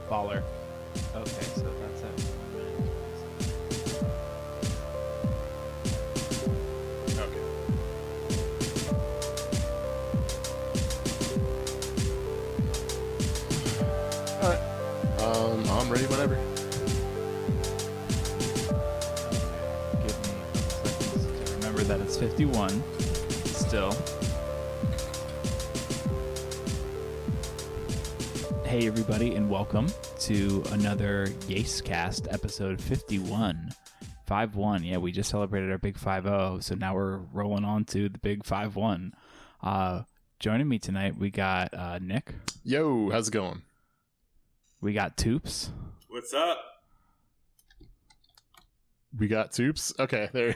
Baller. Okay, so that's it. Okay. All right. I'm ready whenever. Give me a couple seconds to remember that it's 51 still. Hey everybody, and welcome to another YASEcast episode 51. 5-1. Yeah, we just celebrated our big 5-0, so now we're rolling on to the big 5-1. Joining me tonight, we got Nick. Yo, how's it going? We got Toops. What's up? We got Toops. Okay, there.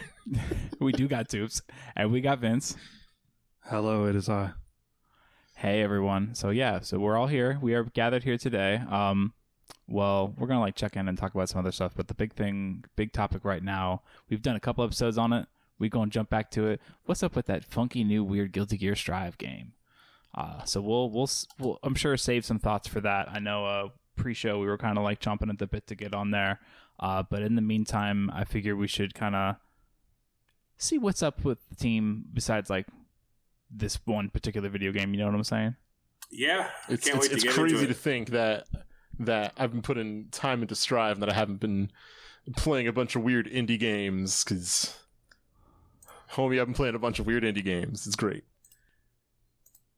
We do got Toops. And we got Vince. Hello, it is I. Hey everyone. So we're all here. We are gathered here today. Well, we're gonna check in and talk about some other stuff, but the big topic right now, we've done a couple episodes on it. We're gonna jump back to it. What's up with that funky new weird Guilty Gear Strive game? So we'll I'm sure save some thoughts for that. I know pre-show we were kind of chomping at the bit to get on there, but in the meantime, I figure we should kind of see what's up with the team besides this one particular video game. You know what I'm saying? Yeah, It's crazy to think that I've been putting time into Strive and that I haven't been playing a bunch of weird indie games, because, homie, I've been playing a bunch of weird indie games. It's great.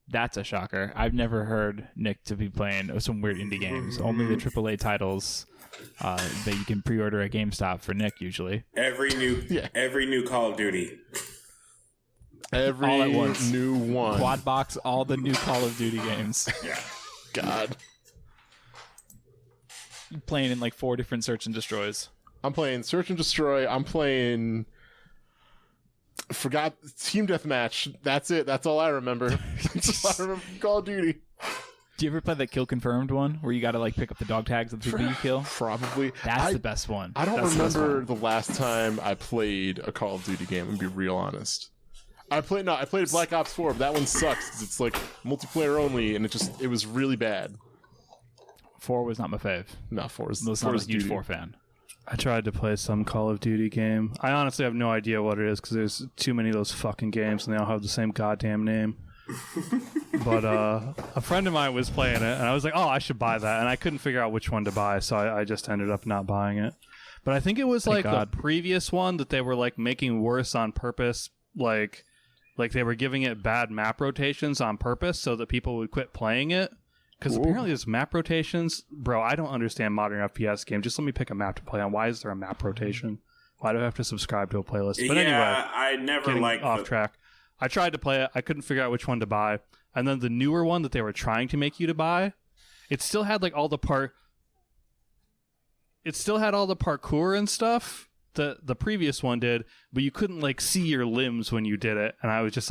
That's a shocker. I've never heard Nick to be playing some weird indie games. Only the AAA titles that you can pre-order at GameStop for Nick usually. Every new Call of Duty. Every All at once. new one. Quad box, all the new Call of Duty games. Yeah. God. You're playing in 4 different search and destroys. I'm playing Search and Destroy. I'm playing... Forgot Team Deathmatch. That's it. That's all I remember. That's all I remember from Call of Duty. Do you ever play that Kill Confirmed one where you got to pick up the dog tags of the people you kill? Probably. That's the best one. I don't That's remember the last time I played a Call of Duty game. I'm gonna be real honest. I played Black Ops 4, but that one sucks because it's multiplayer only, and it was really bad. 4 was not my fave. No, 4 is Not a huge 4 fan. I tried to play some Call of Duty game. I honestly have no idea what it is because there's too many of those fucking games and they all have the same goddamn name. But a friend of mine was playing it and I was like, oh, I should buy that. And I couldn't figure out which one to buy, so I just ended up not buying it. But I think it was the previous one that they were making worse on purpose. Like they were giving it bad map rotations on purpose so that people would quit playing it. Because apparently there's map rotations. Bro, I don't understand modern FPS games. Just let me pick a map to play on. Why is there a map rotation? Why do I have to subscribe to a playlist? But anyway, I never liked off track. I tried to play it. I couldn't figure out which one to buy. And then the newer one that they were trying to make you to buy, it still had all the parkour and stuff that the previous one did, but you couldn't see your limbs when you did it. And I was just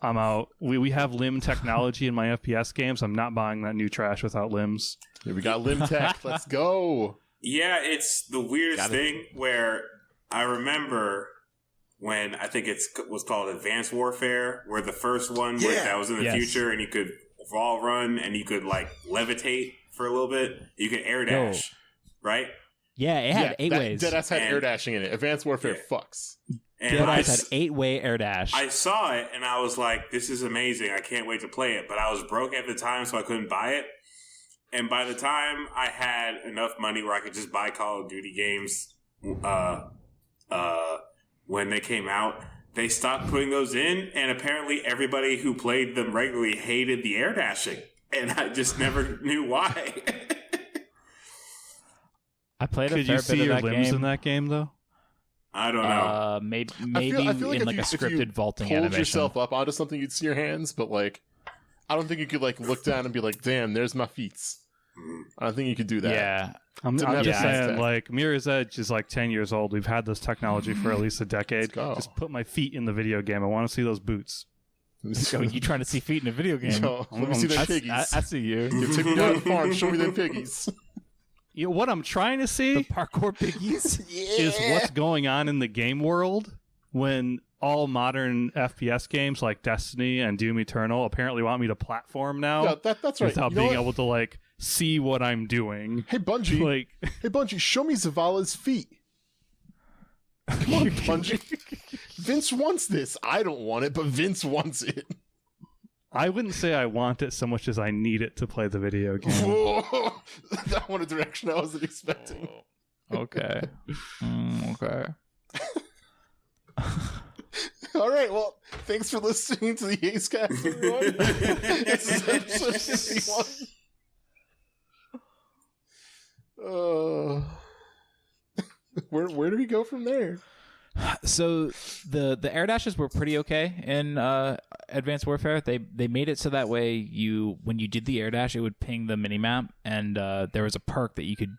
I'm out. We have limb technology in my FPS games. I'm not buying that new trash without limbs. Here we got limb tech. Let's go. Yeah, it's the weirdest thing where I remember when I think it was called Advanced Warfare, where the first one that was in the future and you could wall run and you could levitate for a little bit. You could air dash, right? Yeah, it had 8 ways. Deadass had air dashing in it. Advanced Warfare fucks. And Deadass had 8-way air dash. I saw it and I was like, this is amazing. I can't wait to play it. But I was broke at the time, so I couldn't buy it. And by the time I had enough money where I could just buy Call of Duty games when they came out, they stopped putting those in. And apparently everybody who played them regularly hated the air dashing. And I just never knew why. I played a Could fair you see bit your of that limbs game. in that game, though? I don't know. Maybe I feel in if a you scripted vaulting pulled animation. yourself up onto something, you'd see your hands, but I don't think you could look down and be like, damn, there's my feet. I don't think you could do that. Yeah. I'm just saying, Mirror's Edge is 10 years old. We've had this technology for at least a decade. Just put my feet in the video game. I want to see those boots. So you trying to see feet in a video game? Yo, let me see them piggies. I see you. Take me down to the farm. Show me them piggies. You know, what I'm trying to see The parkour piggies? is what's going on in the game world when all modern FPS games like Destiny and Doom Eternal apparently want me to platform now. Yeah, that's right. Without being able to like see what I'm doing. Hey Bungie, show me Zavala's feet. Come on, Bungie. Vince wants this. I don't want it, but Vince wants it. I wouldn't say I want it so much as I need it to play the video game. Whoa. That one a direction I wasn't expecting. Okay. Okay. All right, well, thanks for listening to the YASEcast, everyone. This is episode 51. Where do we go from there? So the air dashes were pretty okay in Advanced Warfare. They made it so that way when you did the air dash, it would ping the minimap, and there was a perk that you could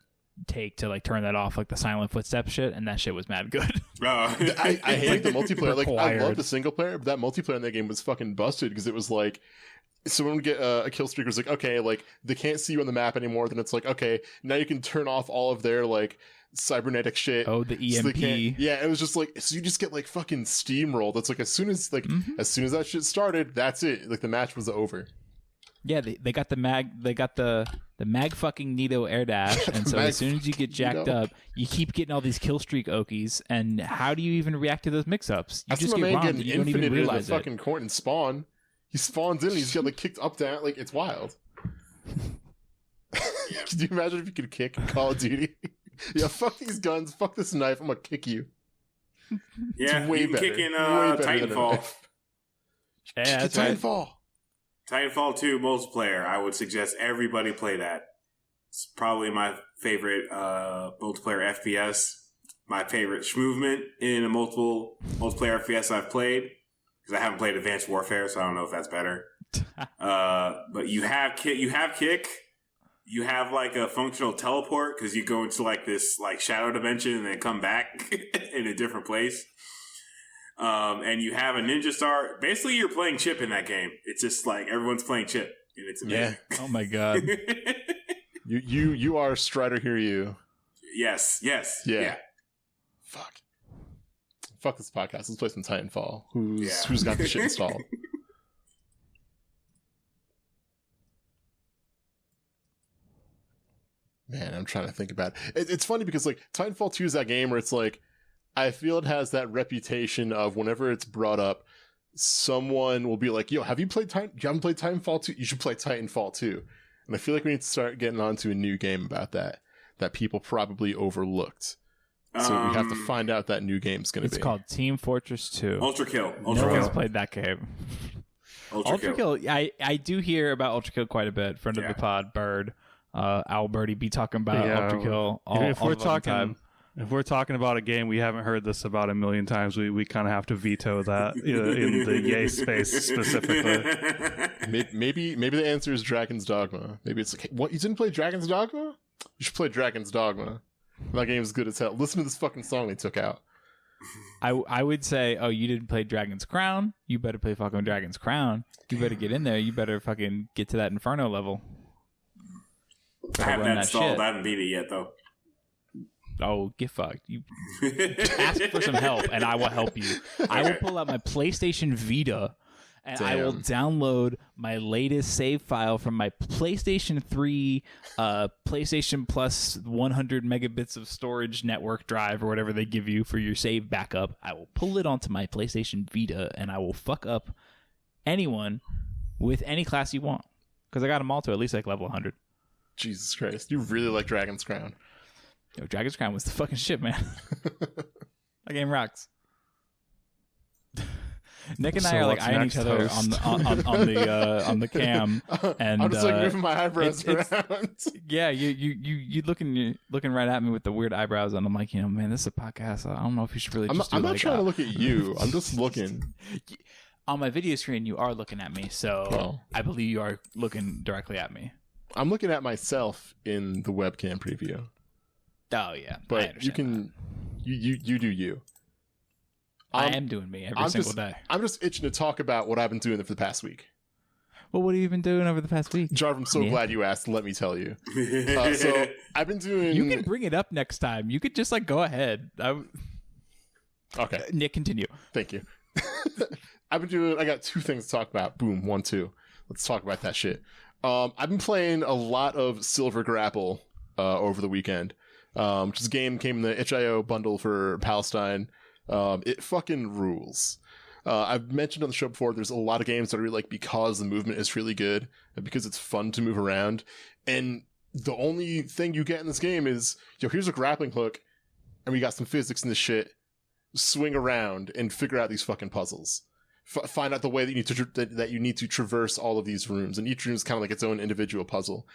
take to like turn that off, like the silent footstep shit, and that shit was mad good. Oh. I hate the multiplayer. Like I Required. love the single player, but that multiplayer in that game was fucking busted because it was like someone would get a kill streak was like, okay, like they can't see you on the map anymore. Then it's like, okay, now you can turn off all of their like cybernetic shit. Oh, the So EMP. yeah, it was just like, so you just get like fucking steamrolled. It's like as soon as that shit started, that's it. Like the match was over. Yeah, they got the mag fucking Nito air dash, and so as soon as you get jacked up, you keep getting all these kill streak okies, and how do you even react to those mix-ups? You That's just my get man romped getting and you don't even infinite in the realize it. fucking court and spawn. He spawns in and he's got like kicked up down. Like it's wild. Can you imagine if you could kick in Call of Duty? Yeah, fuck these guns, fuck this knife, I'm gonna kick you. Yeah, way you can better. kick in Way better than a Titanfall. knife. Yeah, that's right. Titanfall. Titanfall 2 multiplayer. I would suggest everybody play that. It's probably my favorite multiplayer FPS. My favorite schmovement in a multiplayer FPS I've played. Because I haven't played Advanced Warfare, so I don't know if that's better. But you have kick. You have like a functional teleport because you go into like this like shadow dimension and then come back in a different place. And you have a ninja star. Basically, you're playing Chip in that game. It's just like everyone's playing Chip, and it's amazing. Yeah. Oh my god. You are Strider Hiryu. Yes. Yeah. Fuck this podcast. Let's play some Titanfall. Who's got the shit installed? Man, I'm trying to think about it. It's funny because like Titanfall 2 is that game where it's like I feel it has that reputation of whenever it's brought up, someone will be like, "Yo, have you haven't played Titanfall 2? You should play Titanfall 2." And I feel like we need to start getting onto a new game about that people probably overlooked. So we have to find out that new game's going to be. It's called Team Fortress 2. Ultra Kill. No one's played that game. Ultra Kill. I do hear about Ultra Kill quite a bit. Friend of the pod, Bird, Al Birdie be talking about Ultra Kill all the time. If we're talking about a game we haven't heard this about a million times, we kind of have to veto that in the yay space specifically. Maybe the answer is Dragon's Dogma. Maybe it's like, hey, what, you didn't play Dragon's Dogma? You should play Dragon's Dogma. That game is good as hell. Listen to this fucking song they took out. I would say, oh, you didn't play Dragon's Crown? You better play fucking Dragon's Crown. You better get in there. You better fucking get to that Inferno level. I have that installed. I haven't beat it yet, though. Oh, get fucked. You ask for some help, and I will help you. I will pull out my PlayStation Vita, and I will download my latest save file from my PlayStation 3 PlayStation Plus 100 megabits of storage network drive or whatever they give you for your save backup. I will pull it onto my PlayStation Vita, and I will fuck up anyone with any class you want. Because I got them all to at least like level 100. Jesus Christ. You really like Dragon's Crown. Yo, Dragon's Crown was the fucking shit, man. That game rocks. Nick and I are like eyeing each other on the cam, and I'm just like moving my eyebrows around. Yeah, you looking right at me with the weird eyebrows, and I'm like, man, this is a podcast. I don't know if you should really. I'm not trying to look at you. I'm just looking. On my video screen, you are looking at me, so I believe you are looking directly at me. I'm looking at myself in the webcam preview. Oh yeah, but you can, you do you. I am doing me every single day. I'm just itching to talk about what I've been doing for the past week. Well, what have you been doing over the past week? Jarv, I'm so glad you asked. Let me tell you. So I've been doing. You can bring it up next time. You could just like go ahead. Okay. Nick, continue. Thank you. I got two things to talk about. Boom, 1, 2. Let's talk about that shit. I've been playing a lot of Silver Grapple over the weekend, which is a game came in the itch.io bundle for Palestine. It fucking rules. I've mentioned on the show before, there's a lot of games that I really like because the movement is really good and because it's fun to move around. And the only thing you get in this game is, here's a grappling hook, and we got some physics in this shit. Swing around and figure out these fucking puzzles. Find out the way that you need to traverse all of these rooms, and each room is kind of like its own individual puzzle.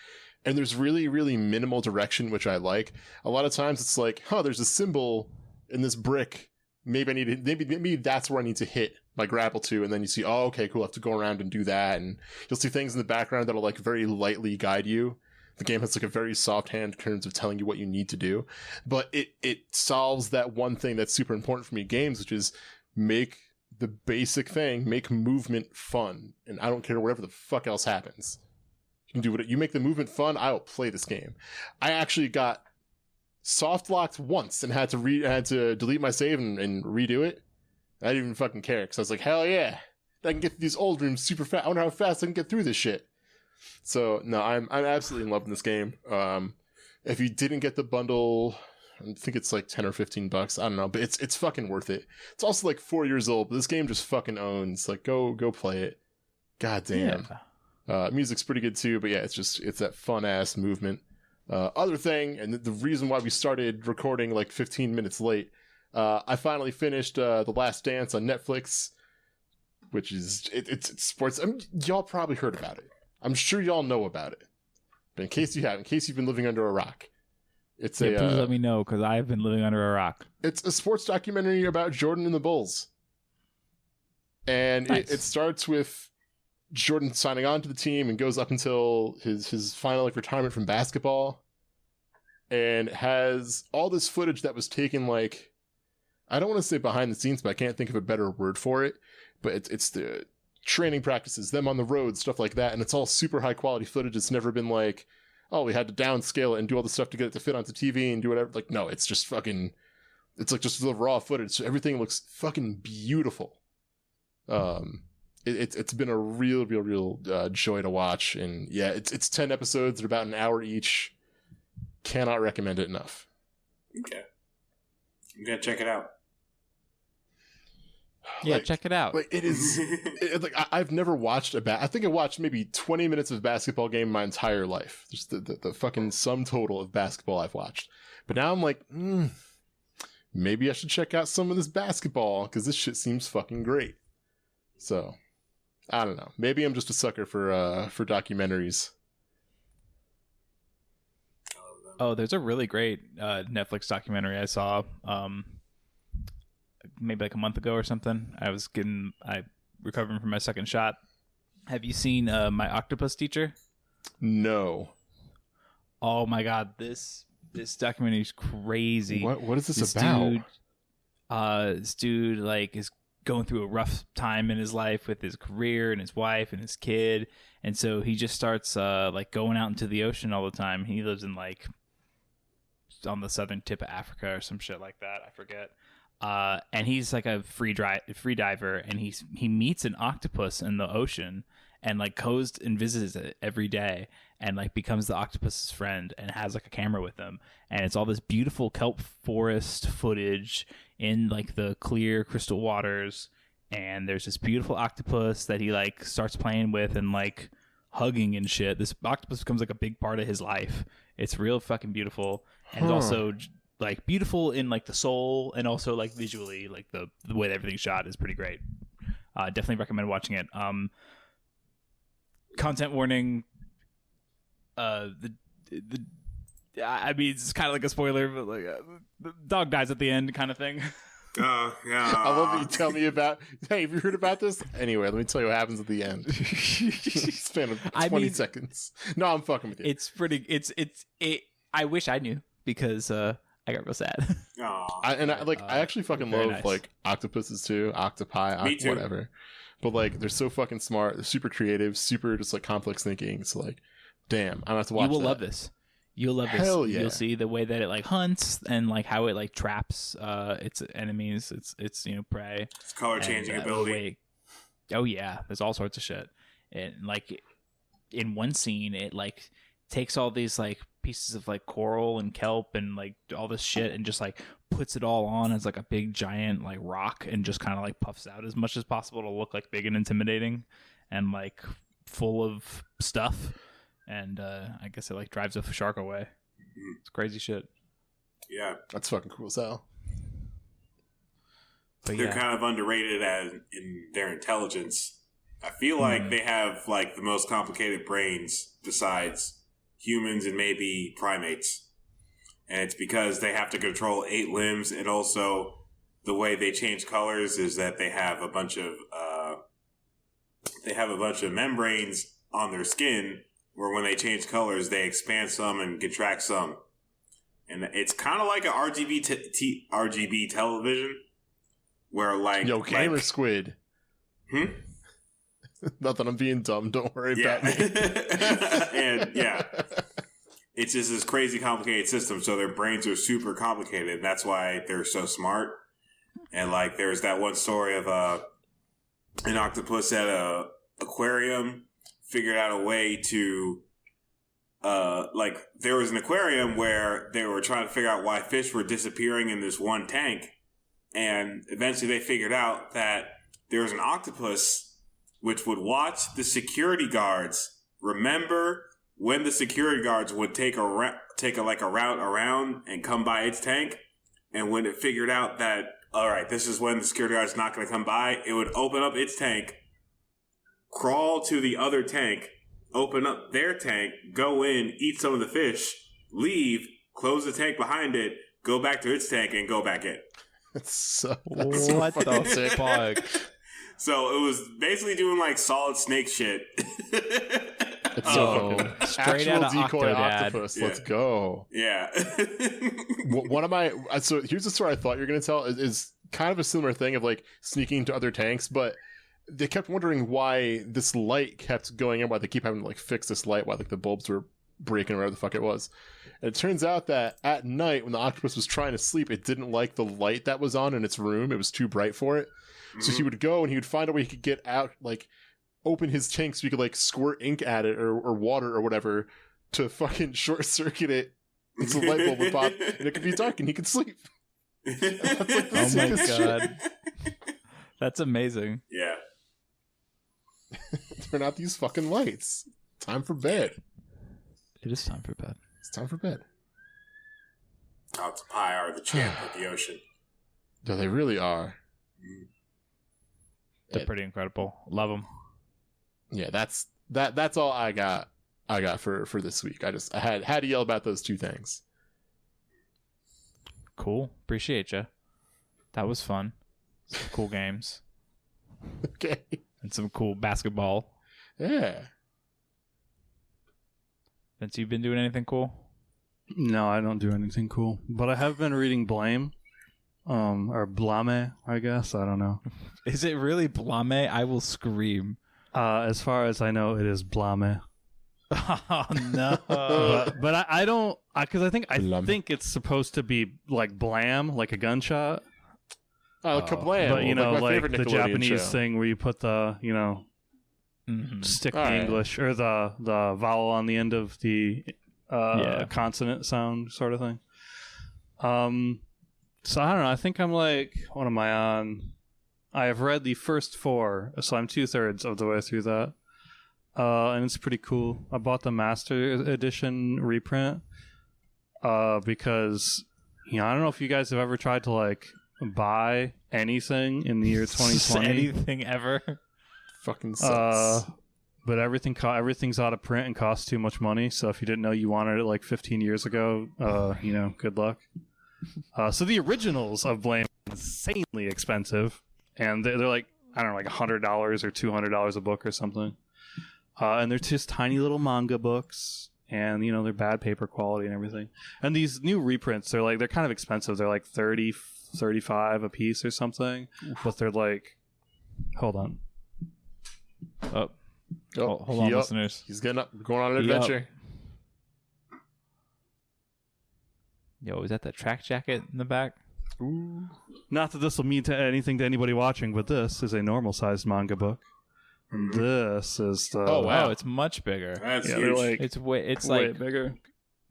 And there's really, really minimal direction, which I like. A lot of times it's like, there's a symbol in this brick. Maybe that's where I need to hit my grapple to, and then you see, okay, cool, I have to go around and do that, and you'll see things in the background that'll like very lightly guide you. The game has like a very soft hand in terms of telling you what you need to do, but it solves that one thing that's super important for me in games, which is make the basic thing, make movement fun, and I don't care whatever the fuck else happens. You can do what you make the movement fun. I will play this game. I actually got soft locked once and had to delete my save and redo it. I didn't even fucking care because I was like, hell yeah, I can get through these old rooms super fast. I wonder how fast I can get through this shit. So no, I'm absolutely in love with this game. If you didn't get the bundle, I think it's like $10 or $15. I don't know, but it's fucking worth it. It's also like 4 years old, but this game just fucking owns. Like, go play it. God damn. Yeah. Music's pretty good too, but yeah, it's that fun ass movement. Other thing, and the reason why we started recording like 15 minutes late, I finally finished The Last Dance on Netflix, which is it's sports. Y'all probably heard about it. I'm sure y'all know about it, but in case you've been living under a rock, please let me know, because I've been living under a rock. It's a sports documentary about Jordan and the Bulls, and nice. It starts with Jordan signing on to the team and goes up until his final like retirement from basketball, and has all this footage that was taken like, I don't want to say behind the scenes, but I can't think of a better word for it, but it's the training practices, them on the road, stuff like that, and it's all super high quality footage. It's never been like, we had to downscale it and do all the stuff to get it to fit onto TV and do whatever. Like, no, it's just fucking, it's like just the raw footage, so everything looks fucking beautiful. It's been a real joy to watch, and yeah, it's 10 episodes. They're about an hour each. Cannot recommend it enough. Okay, I'm gonna check it out. Yeah, check it out. Like, it is like I've never watched I think I watched maybe 20 minutes of basketball game my entire life. Just the fucking sum total of basketball I've watched. But now I'm like, maybe I should check out some of this basketball, because this shit seems fucking great. So, I don't know. Maybe I'm just a sucker for documentaries. Oh, there's a really great Netflix documentary I saw maybe like a month ago or something. I recovering from my second shot. Have you seen My Octopus Teacher? No. Oh my god, this documentary is crazy. What is this about? This dude like is going through a rough time in his life with his career and his wife and his kid, and so he just starts like going out into the ocean all the time. He lives in like on the southern tip of Africa or some shit like that. I forget. And he's like a free diver, and he meets an octopus in the ocean and like goes and visits it every day and like becomes the octopus's friend and has like a camera with him, and it's all this beautiful kelp forest footage in like the clear crystal waters, and there's this beautiful octopus that he like starts playing with and like hugging and shit. This octopus becomes like a big part of his life. It's real fucking beautiful, and it's also like beautiful in like the soul, and also like visually, like the way that everything's shot is pretty great. Definitely recommend watching it. Content warning. I mean, it's kind of like a spoiler, but like the dog dies at the end, kind of thing. Yeah. I love that you tell me about. Hey, have you heard about this? Anyway, let me tell you what happens at the end. Span of 20 seconds. No, I'm fucking with you. It's pretty. I wish I knew, because I got real sad. I actually fucking love nice. Like octopuses too, octopi, Me too. Whatever. But like, they're so fucking smart, they're super creative, super just like complex thinking. So like, damn, I'm gonna have to watch. You will love this. You'll love this. Hell yeah. You'll see the way that it like hunts and like how it like traps its enemies, its prey. It's color changing ability. Oh yeah, there's all sorts of shit. And like in one scene, it like takes all these like pieces of like coral and kelp and like all this shit and just like puts it all on as like a big giant like rock and just kind of like puffs out as much as possible to look like big and intimidating and like full of stuff. And I guess it like drives a shark away. It's crazy shit. Yeah, that's fucking cool as hell. But they're kind of underrated in their intelligence. I feel like they have like the most complicated brains besides humans and maybe primates. And it's because they have to control 8 limbs, and also the way they change colors is that they have a bunch of membranes on their skin where when they change colors, they expand some and contract some. And it's kind of like an RGB television where like... Yo, gamer squid. Not that I'm being dumb. Don't worry about me. And yeah, it's just this crazy complicated system. So their brains are super complicated. And that's why they're so smart. And like, there's that one story of an octopus at a aquarium figured out a way to like there was an aquarium where they were trying to figure out why fish were disappearing in this one tank, and eventually they figured out that there was an octopus which would watch the security guards remember when the security guards would take a route around and come by its tank, and when it figured out that all right, this is when the security guard's not going to come by, it would open up its tank, crawl to the other tank, open up their tank, go in, eat some of the fish, leave, close the tank behind it, go back to its tank, and go back in. What the fuck? So it was basically doing like solid snake shit. It's so straight actual out of decoy Octodad. octopus. Yeah. Let's go. Yeah. One of my so here's the story I thought you were going to tell is kind of a similar thing of like sneaking into other tanks, but they kept wondering why this light kept going in, why they keep having to like fix this light, why like the bulbs were breaking or whatever the fuck it was. And it turns out that at night when the octopus was trying to sleep, it didn't like the light that was on in its room. It was too bright for it. So he would go and he would find a way he could get out, like open his tank so he could like squirt ink at it or water or whatever to fucking short circuit it. And so the light bulb would pop and it could be dark and he could sleep. That's like the sickest shit. That's amazing. Yeah. Turn out these fucking lights. Time for bed. It is time for bed. It's time for bed. Octopi are the champ of the ocean. No, they really are. They're pretty incredible. Love them. Yeah, that's all I got for this week. I had to yell about those two things. Cool. Appreciate you. That was fun. Some cool games. Okay. And some cool basketball. Yeah. Vince, you been doing anything cool? No, I don't do anything cool. But I have been reading Blame. Or Blame, I guess. I don't know. Is it really Blame? I will scream. As far as I know, it is Blame. Oh no! but I don't, because I think Blame. it's supposed to be like blam, like a gunshot. Oh, kablam! But you know, my like favorite the Nickelodeon Japanese show. thing where you put the stick the Alright. English or the vowel on the end of the consonant sound sort of thing. So I don't know. I think I'm like, what am I on? I have read the first 4, so I'm 2/3 of the way through that. And it's pretty cool. I bought the Master Edition reprint because, I don't know if you guys have ever tried to like buy anything in the year 2020. Anything ever? Fucking sucks. But everything's out of print and costs too much money. So if you didn't know you wanted it like 15 years ago, good luck. So the originals of Blame are insanely expensive, and they're like, I don't know, like $100 or $200 a book or something. And they're just tiny little manga books, and they're bad paper quality and everything. And these new reprints, they're kind of expensive. They're like $30, $35 a piece or something. But they're like, hold on. Hold on, listeners. He's going on an adventure. Yo, is that the track jacket in the back? Ooh. Not that this will mean anything to anybody watching, but this is a normal-sized manga book. And this is the... Oh, wow. It's much bigger. That's huge. Like, It's way like bigger.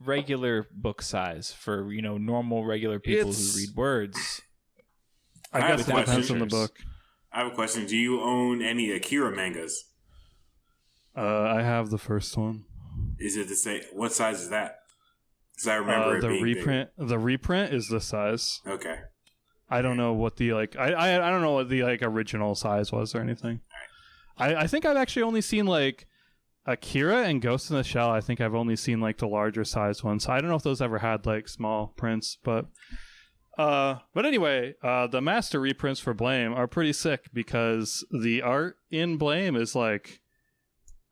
regular book size for, normal, regular people who read words. I guess it depends on the book. I have a question. Do you own any Akira mangas? I have the first one. Is it the same? What size is that? Because I remember it being reprint. big. The reprint is this size. Okay. I don't know what the I don't know what the original size was or anything. I think I've actually only seen Akira and Ghost in the Shell. I think I've only seen the larger size ones. So I don't know if those ever had small prints, but anyway, the master reprints for Blame are pretty sick because the art in Blame is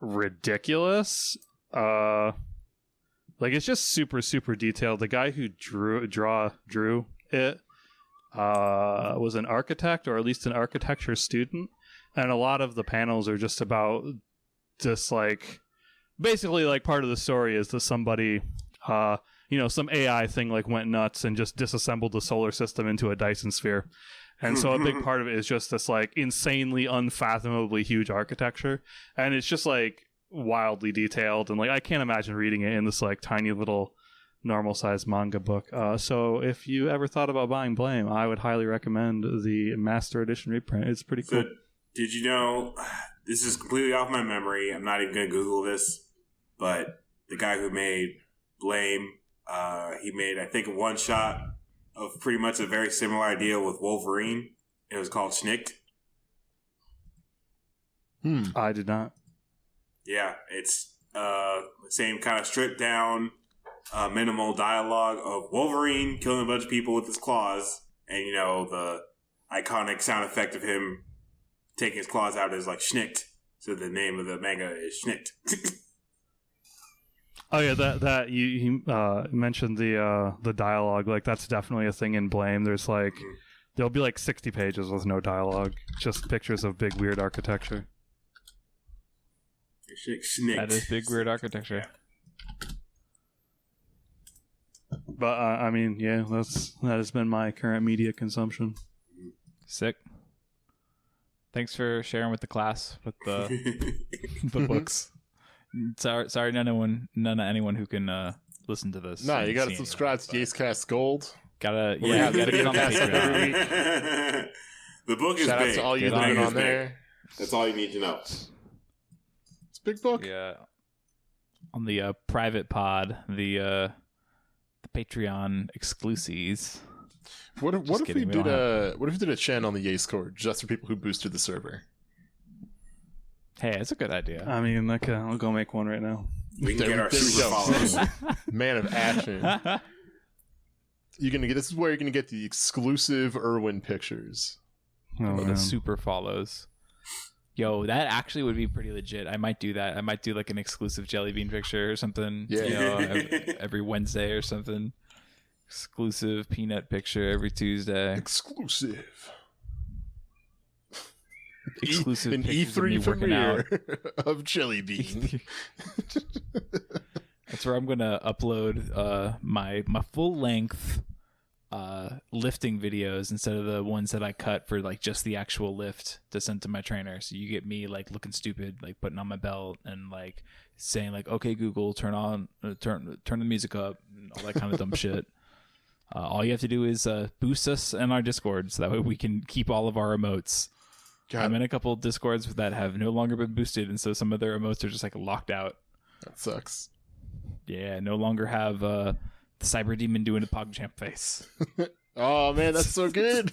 ridiculous. It's just super, super detailed. The guy who drew it was an architect, or at least an architecture student, and a lot of the panels are just about just basically part of the story is that somebody some AI thing went nuts and just disassembled the solar system into a Dyson sphere. And so a big part of it is just this insanely unfathomably huge architecture, and it's just wildly detailed, and I can't imagine reading it in this tiny little normal sized manga book. So if you ever thought about buying Blame, I would highly recommend the Master Edition reprint. It's pretty cool. So, did you know, this is completely off my memory, I'm not even going to Google this, but the guy who made Blame, he made, I think, a one shot of pretty much a very similar idea with Wolverine. It was called Schnicked. I did not. Yeah, it's same kind of stripped down, minimal dialogue of Wolverine killing a bunch of people with his claws, and the iconic sound effect of him taking his claws out is schnicked. So the name of the manga is Schnicked. Oh yeah, that you mentioned the dialogue. That's definitely a thing in Blame. There's there'll be 60 pages with no dialogue, just pictures of big weird architecture. Schnicked. That is big weird architecture. But I mean, yeah, that has been my current media consumption. Sick. Thanks for sharing with the class with the books. Sorry, none of anyone who can listen to this. No, you gotta subscribe to YASEcast Gold. Gotta get on the Patreon. The book is Shout big. out to all you doing on there. That's all you need to know. It's a big book. Yeah. On the private pod, the Patreon exclusives. What if we did a channel on the Yasecord just for people who boosted the server? Hey, that's a good idea. I mean, I'll go make one right now. We can get our super followers. Man of action. This is where you're gonna get the exclusive Irwin pictures. Oh, the super follows. Yo, that actually would be pretty legit. I might do that. I might do an exclusive Jelly Bean picture or something. Yeah. Every Wednesday or something. Exclusive peanut picture every Tuesday. Exclusive Exclusive an pictures of me E3 working out. premiere of Jelly Bean. That's where I'm gonna upload my full length lifting videos instead of the ones that I cut for just the actual lift to send to my trainer. So you get me looking stupid, putting on my belt and saying okay Google, turn the music up and all that kind of dumb shit. All you have to do is boost us in our Discord so that way we can keep all of our emotes. God. I'm in a couple of Discords that have no longer been boosted, and so some of their emotes are just locked out. That sucks. Yeah, no longer have the Cyber Demon doing a PogChamp face. Oh man, that's so good.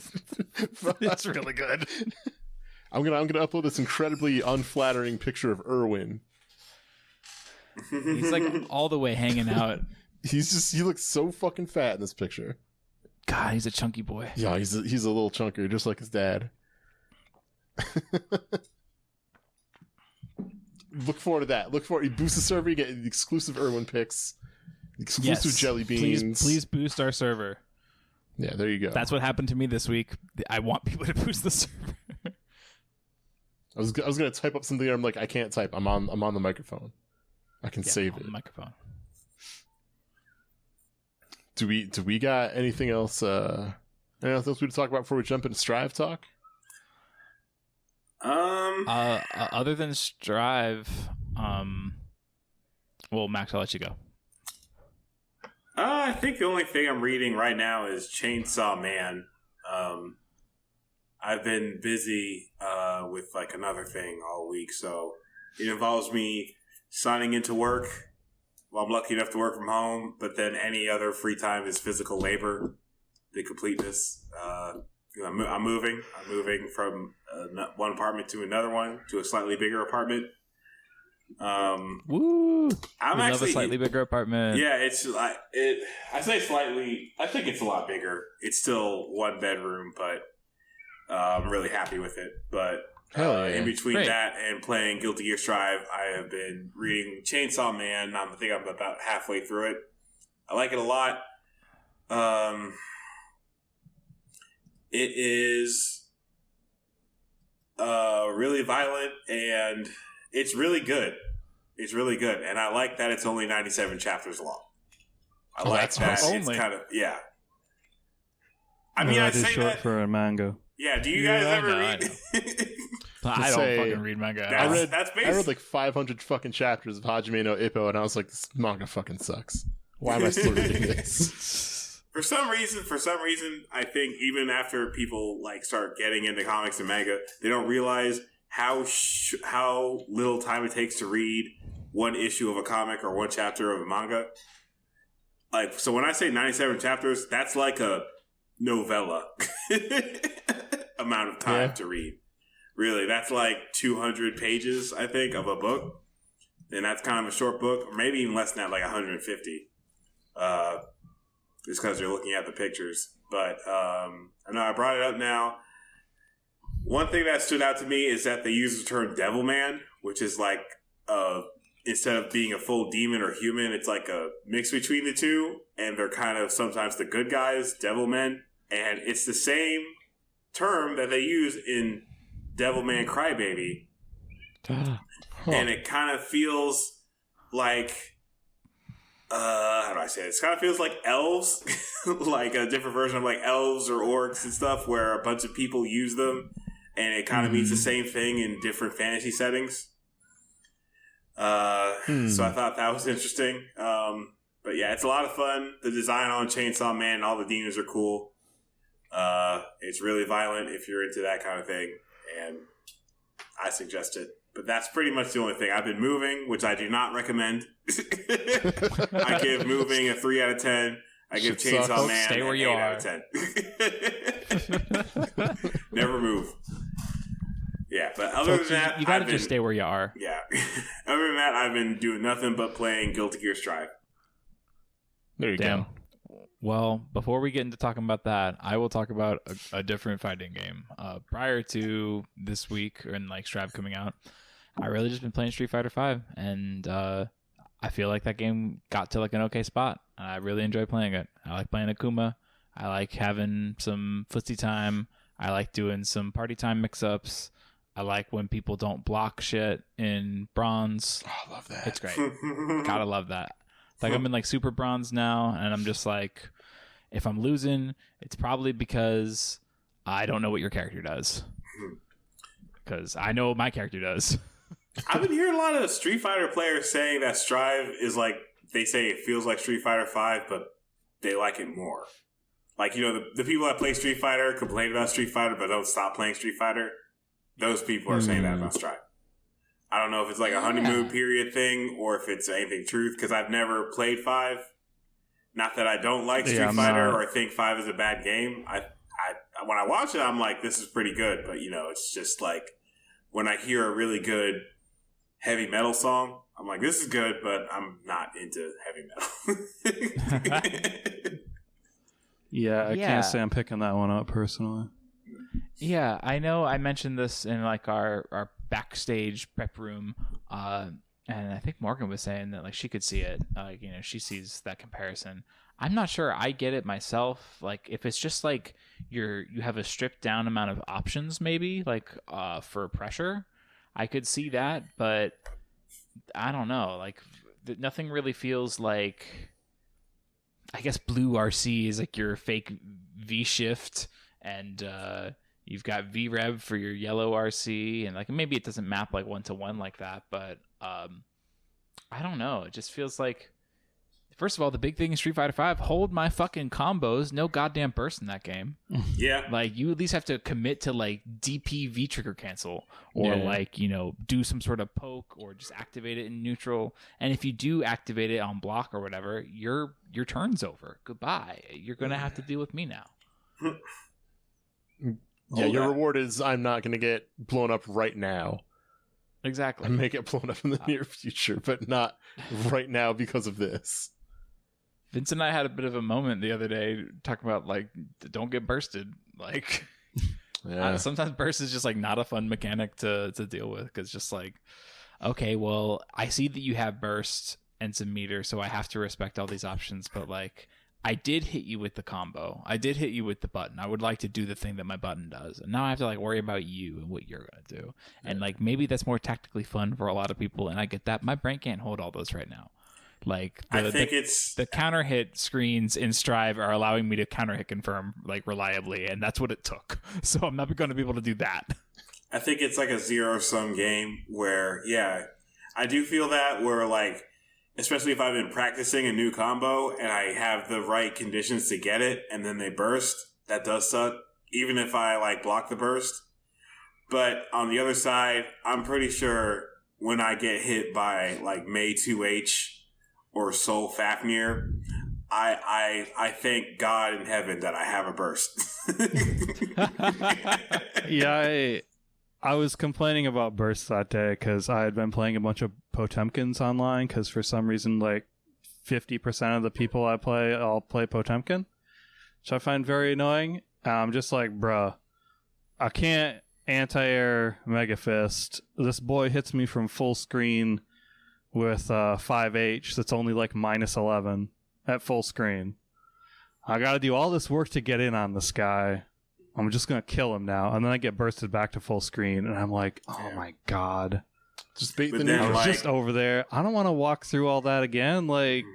It's really good. I'm gonna upload this incredibly unflattering picture of Irwin. He's all the way hanging out. He looks so fucking fat in this picture. God, he's a chunky boy. Yeah, he's a little chunker, just like his dad. Look forward to that. You boost the server, you get the exclusive Irwin pics, exclusive Jelly Beans. Please boost our server. Yeah, there you go. That's what happened to me this week. I want people to boost the server. I was gonna type up something. I'm I can't type. I'm on the microphone. I can save it. Microphone. Do we got anything else? Anything else we to talk about before we jump into Strive talk? Other than Strive, well, Max, I'll let you go. I think the only thing I'm reading right now is Chainsaw Man. I've been busy with like another thing all week, so it involves me signing into work. Well, I'm lucky enough to work from home, but then any other free time is physical labor, the completeness. I'm moving from one apartment to another one, to a slightly bigger apartment. Woo! I'm love actually a slightly bigger apartment. Yeah, it's like it. I say slightly. I think it's a lot bigger. It's still one bedroom, but I'm really happy with it. But in between that and playing Guilty Gear Strive, I have been reading Chainsaw Man. I think I'm about halfway through it. I like it a lot. It is really violent, and it's really good. It's really good, and I like that it's only 97 chapters long. I like that. It's kind of I mean, I say short that for a manga. Yeah, do you guys ever read? I don't fucking read manga. I read like 500 fucking chapters of Hajime no Ippo, and I was like, this manga fucking sucks. Why am I still reading this? For some reason, I think even after people like start getting into comics and manga, they don't realize how little time it takes to read one issue of a comic or one chapter of a manga. Like, so when I say 97 chapters, that's like a novella amount of time to read. Really, that's like 200 pages, I think, of a book. And that's kind of a short book, or maybe even less than that, like 150. Just because you're looking at the pictures. But I know I brought it up now. One thing that stood out to me is that they use the term Devilman, which is like, instead of being a full demon or human, it's like a mix between the two. And they're kind of sometimes the good guys, Devilmen. And it's the same term that they use in Devilman Crybaby. And it kind of feels like, how do I say it? It kind of feels like elves, like a different version of like elves or orcs and stuff, where a bunch of people use them, and it kind of means the same thing in different fantasy settings. So I thought that was interesting. But yeah, it's a lot of fun. The design on Chainsaw Man, all the demons are cool. It's really violent if you're into that kind of thing, and I suggest it. But that's pretty much the only thing. I've been moving, which I do not recommend. I give moving a 3 out of 10. I give Chainsaw Man stay where an you 8 are. out of 10. Never move. Yeah, but other than that, you gotta just stay where you are. Yeah. Other than that, I've been doing nothing but playing Guilty Gear Strive. There you go. Well, before we get into talking about that, I will talk about a different fighting game. Prior to this week and like Strive coming out, I really just been playing Street Fighter V, and I feel like that game got to like an okay spot. I really enjoy playing it. I like playing Akuma. I like having some footsie time. I like doing some party time mix-ups. I like when people don't block shit in bronze. Oh, I love that. It's great. Gotta love that. Like I'm in like super bronze now, and I'm just like, if I'm losing, it's probably because I don't know what your character does. Because I know what my character does. I've been hearing a lot of Street Fighter players saying that Strive is like, they say it feels like Street Fighter 5, but they like it more. Like, you know, the people that play Street Fighter complain about Street Fighter but don't stop playing Street Fighter. Those people are saying that about Strive. I don't know if it's like a honeymoon period thing or if it's anything truth, because I've never played 5. Not that I don't like Street Fighter or think 5 is a bad game. I when I watch it, I'm like, this is pretty good. But, you know, it's just like when I hear a really good heavy metal song, I'm like, this is good, but I'm not into heavy metal. Yeah, I can't say I'm picking that one up personally. Yeah, I know I mentioned this in like our backstage prep room, and I think Morgan was saying that like she could see it. You know, she sees that comparison. I'm not sure I get it myself. Like if it's just like you have a stripped down amount of options, maybe like for pressure, I could see that, but I don't know. Like nothing really feels like. I guess blue RC is like your fake V shift, and you've got V rev for your yellow RC, and like maybe it doesn't map like 1-to-1 like that, but I don't know. It just feels like, first of all, the big thing in Street Fighter V, hold my fucking combos. No goddamn burst in that game. Yeah. Like, you at least have to commit to, like, DP V-trigger cancel. Or, like, you know, do some sort of poke or just activate it in neutral. And if you do activate it on block or whatever, your turn's over. Goodbye. You're going to have to deal with me now. Yeah, your reward is I'm not going to get blown up right now. Exactly. I may get blown up in the near future, but not right now because of this. Vince and I had a bit of a moment the other day talking about, like, don't get bursted. Like, sometimes burst is just, like, not a fun mechanic to deal with, because just, like, okay, well, I see that you have burst and some meter, so I have to respect all these options, but, like, I did hit you with the combo. I did hit you with the button. I would like to do the thing that my button does. And now I have to, like, worry about you and what you're going to do. And, like, maybe that's more tactically fun for a lot of people, and I get that. My brain can't hold all those right now. Like, I think it's the counter hit screens in Strive are allowing me to counter hit confirm, like, reliably, and that's what it took. So I'm not going to be able to do that. I think it's like a zero-sum game where, yeah, I do feel that where, like, especially if I've been practicing a new combo and I have the right conditions to get it and then they burst, that does suck, even if I, like, block the burst. But on the other side, I'm pretty sure when I get hit by, like, May 2H or Soul Fafnir, I thank God in heaven that I have a burst. Yeah, I was complaining about bursts that day because I had been playing a bunch of Potemkins online, because for some reason, like, 50% of the people I play all play Potemkin, which I find very annoying. I'm just like, bruh, I can't anti-air Mega Fist. This boy hits me from full screen with 5H that's only like minus 11 at full screen. I gotta do all this work to get in on this guy. I'm just gonna kill him now. And then I get bursted back to full screen, and I'm like, oh my god. Just bait But the then, neutral. I was like- just over there. I don't want to walk through all that again. Like,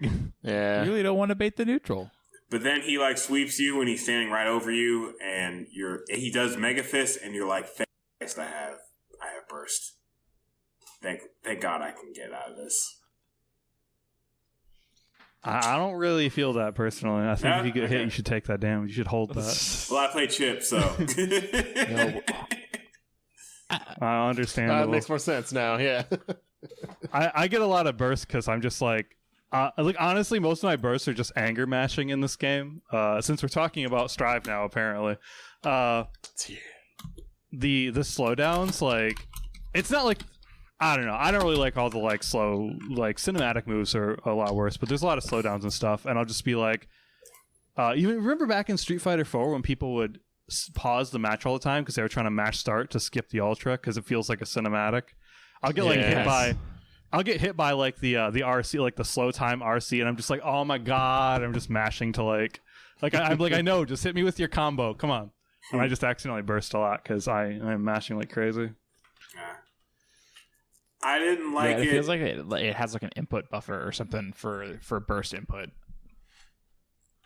Yeah. You really don't want to bait the neutral. But then he, like, sweeps you when he's standing right over you, and he does Mega Fist, and you're like, thank Christ I have burst. Thank God I can get out of this. I don't really feel that personally. I think Yeah? if you get Okay. hit, you should take that damage. You should hold that. Well, I play Chip, so. Understandable. That makes more sense now, yeah. I get a lot of bursts because I'm just like honestly, most of my bursts are just anger mashing in this game. Since we're talking about Strive now, apparently, the slowdowns, like, it's not like, I don't know. I don't really like all the, like, slow, like, cinematic moves are a lot worse, but there's a lot of slowdowns and stuff, and I'll just be like, you remember back in Street Fighter 4 when people would pause the match all the time because they were trying to match start to skip the ultra because it feels like a cinematic? I'll get like hit by like the RC, like the slow time RC, and I'm just like, oh my god, I'm just mashing to like I'm like, I know, just hit me with your combo, come on. And I just accidentally burst a lot because I'm mashing like crazy. I didn't like it it. feels like it has like an input buffer or something for burst input.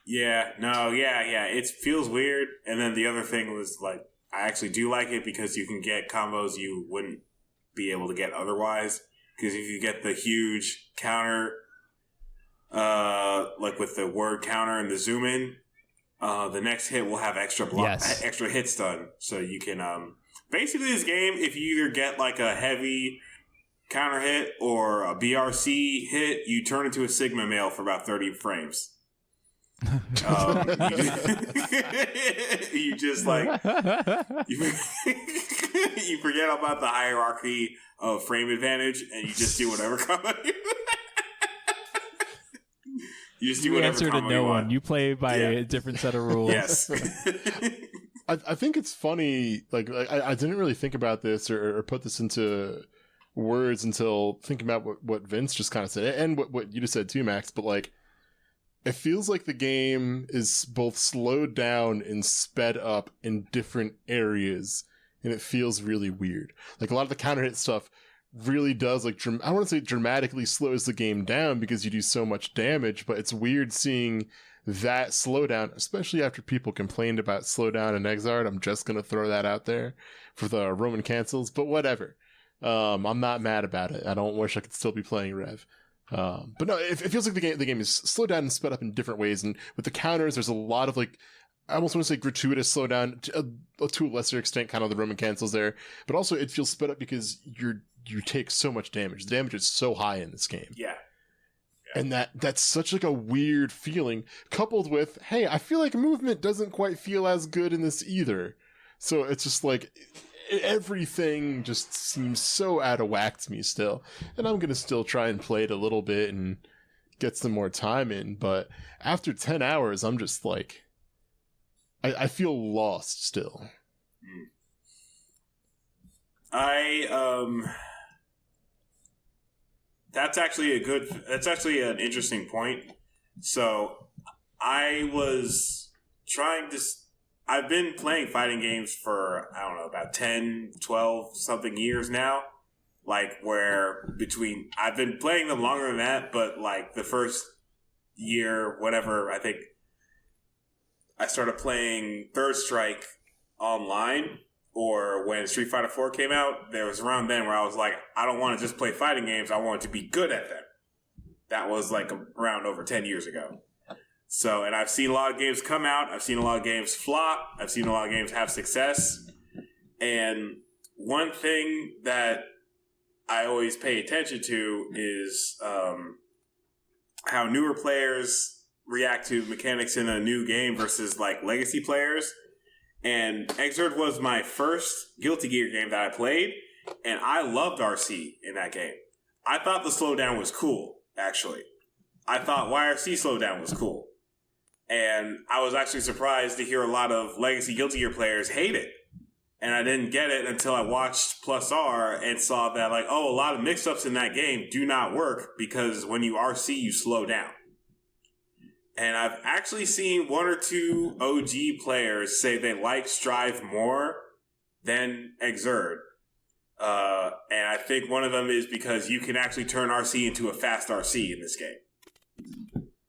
Yeah, it feels weird. And then the other thing was, like, I actually do like it because you can get combos you wouldn't be able to get otherwise. Because if you get the huge counter, like with the word counter and the zoom in, the next hit will have extra extra hit stun. So you can basically, this game, if you either get like a heavy counter hit or a BRC hit, you turn into a Sigma male for about 30 frames. You just like you forget about the hierarchy of frame advantage, and you just do whatever combo. You just do You whatever answer to combo no you one. want. You play by a different set of rules. Yes. I think it's funny, like I didn't really think about this or put this into words until thinking about what Vince just kind of said, and what you just said too, Max, but like, it feels like the game is both slowed down and sped up in different areas, and it feels really weird. Like, a lot of the counter hit stuff really does, like, I want to say dramatically slows the game down because you do so much damage, but it's weird seeing that slowdown, especially after people complained about slowdown in Exard, I'm just going to throw that out there for the Roman cancels, but whatever. I'm not mad about it. I don't wish I could still be playing Rev. But no, it feels like the game is slowed down and sped up in different ways. And with the counters, there's a lot of like, I almost want to say gratuitous slowdown to a lesser extent, kind of the Roman cancels there. But also it feels sped up because you take so much damage. The damage is so high in this game. Yeah. And that's such like a weird feeling, coupled with, hey, I feel like movement doesn't quite feel as good in this either. So it's just like everything just seems so out of whack to me still. And I'm gonna still try and play it a little bit and get some more time in. But after 10 hours, I'm just like, I feel lost still. That's actually an interesting point. So I've been playing fighting games for, I don't know, about 10, 12 something years now. Like I've been playing them longer than that, but like the first year, whatever, I think I started playing Third Strike online. Or when Street Fighter 4 came out, there was around then where I was like, I don't want to just play fighting games. I want to be good at them. That was like around over 10 years ago. So, and I've seen a lot of games come out. I've seen a lot of games flop. I've seen a lot of games have success. And one thing that I always pay attention to is how newer players react to mechanics in a new game versus like legacy players. And Exerd was my first Guilty Gear game that I played, and I loved RC in that game. I thought the slowdown was cool, actually. I thought YRC slowdown was cool. And I was actually surprised to hear a lot of legacy Guilty Gear players hate it. And I didn't get it until I watched Plus R and saw that, like, oh, a lot of mix-ups in that game do not work because when you RC, you slow down. And I've actually seen one or two OG players say they like Strive more than Exerd. And I think one of them is because you can actually turn RC into a fast RC in this game.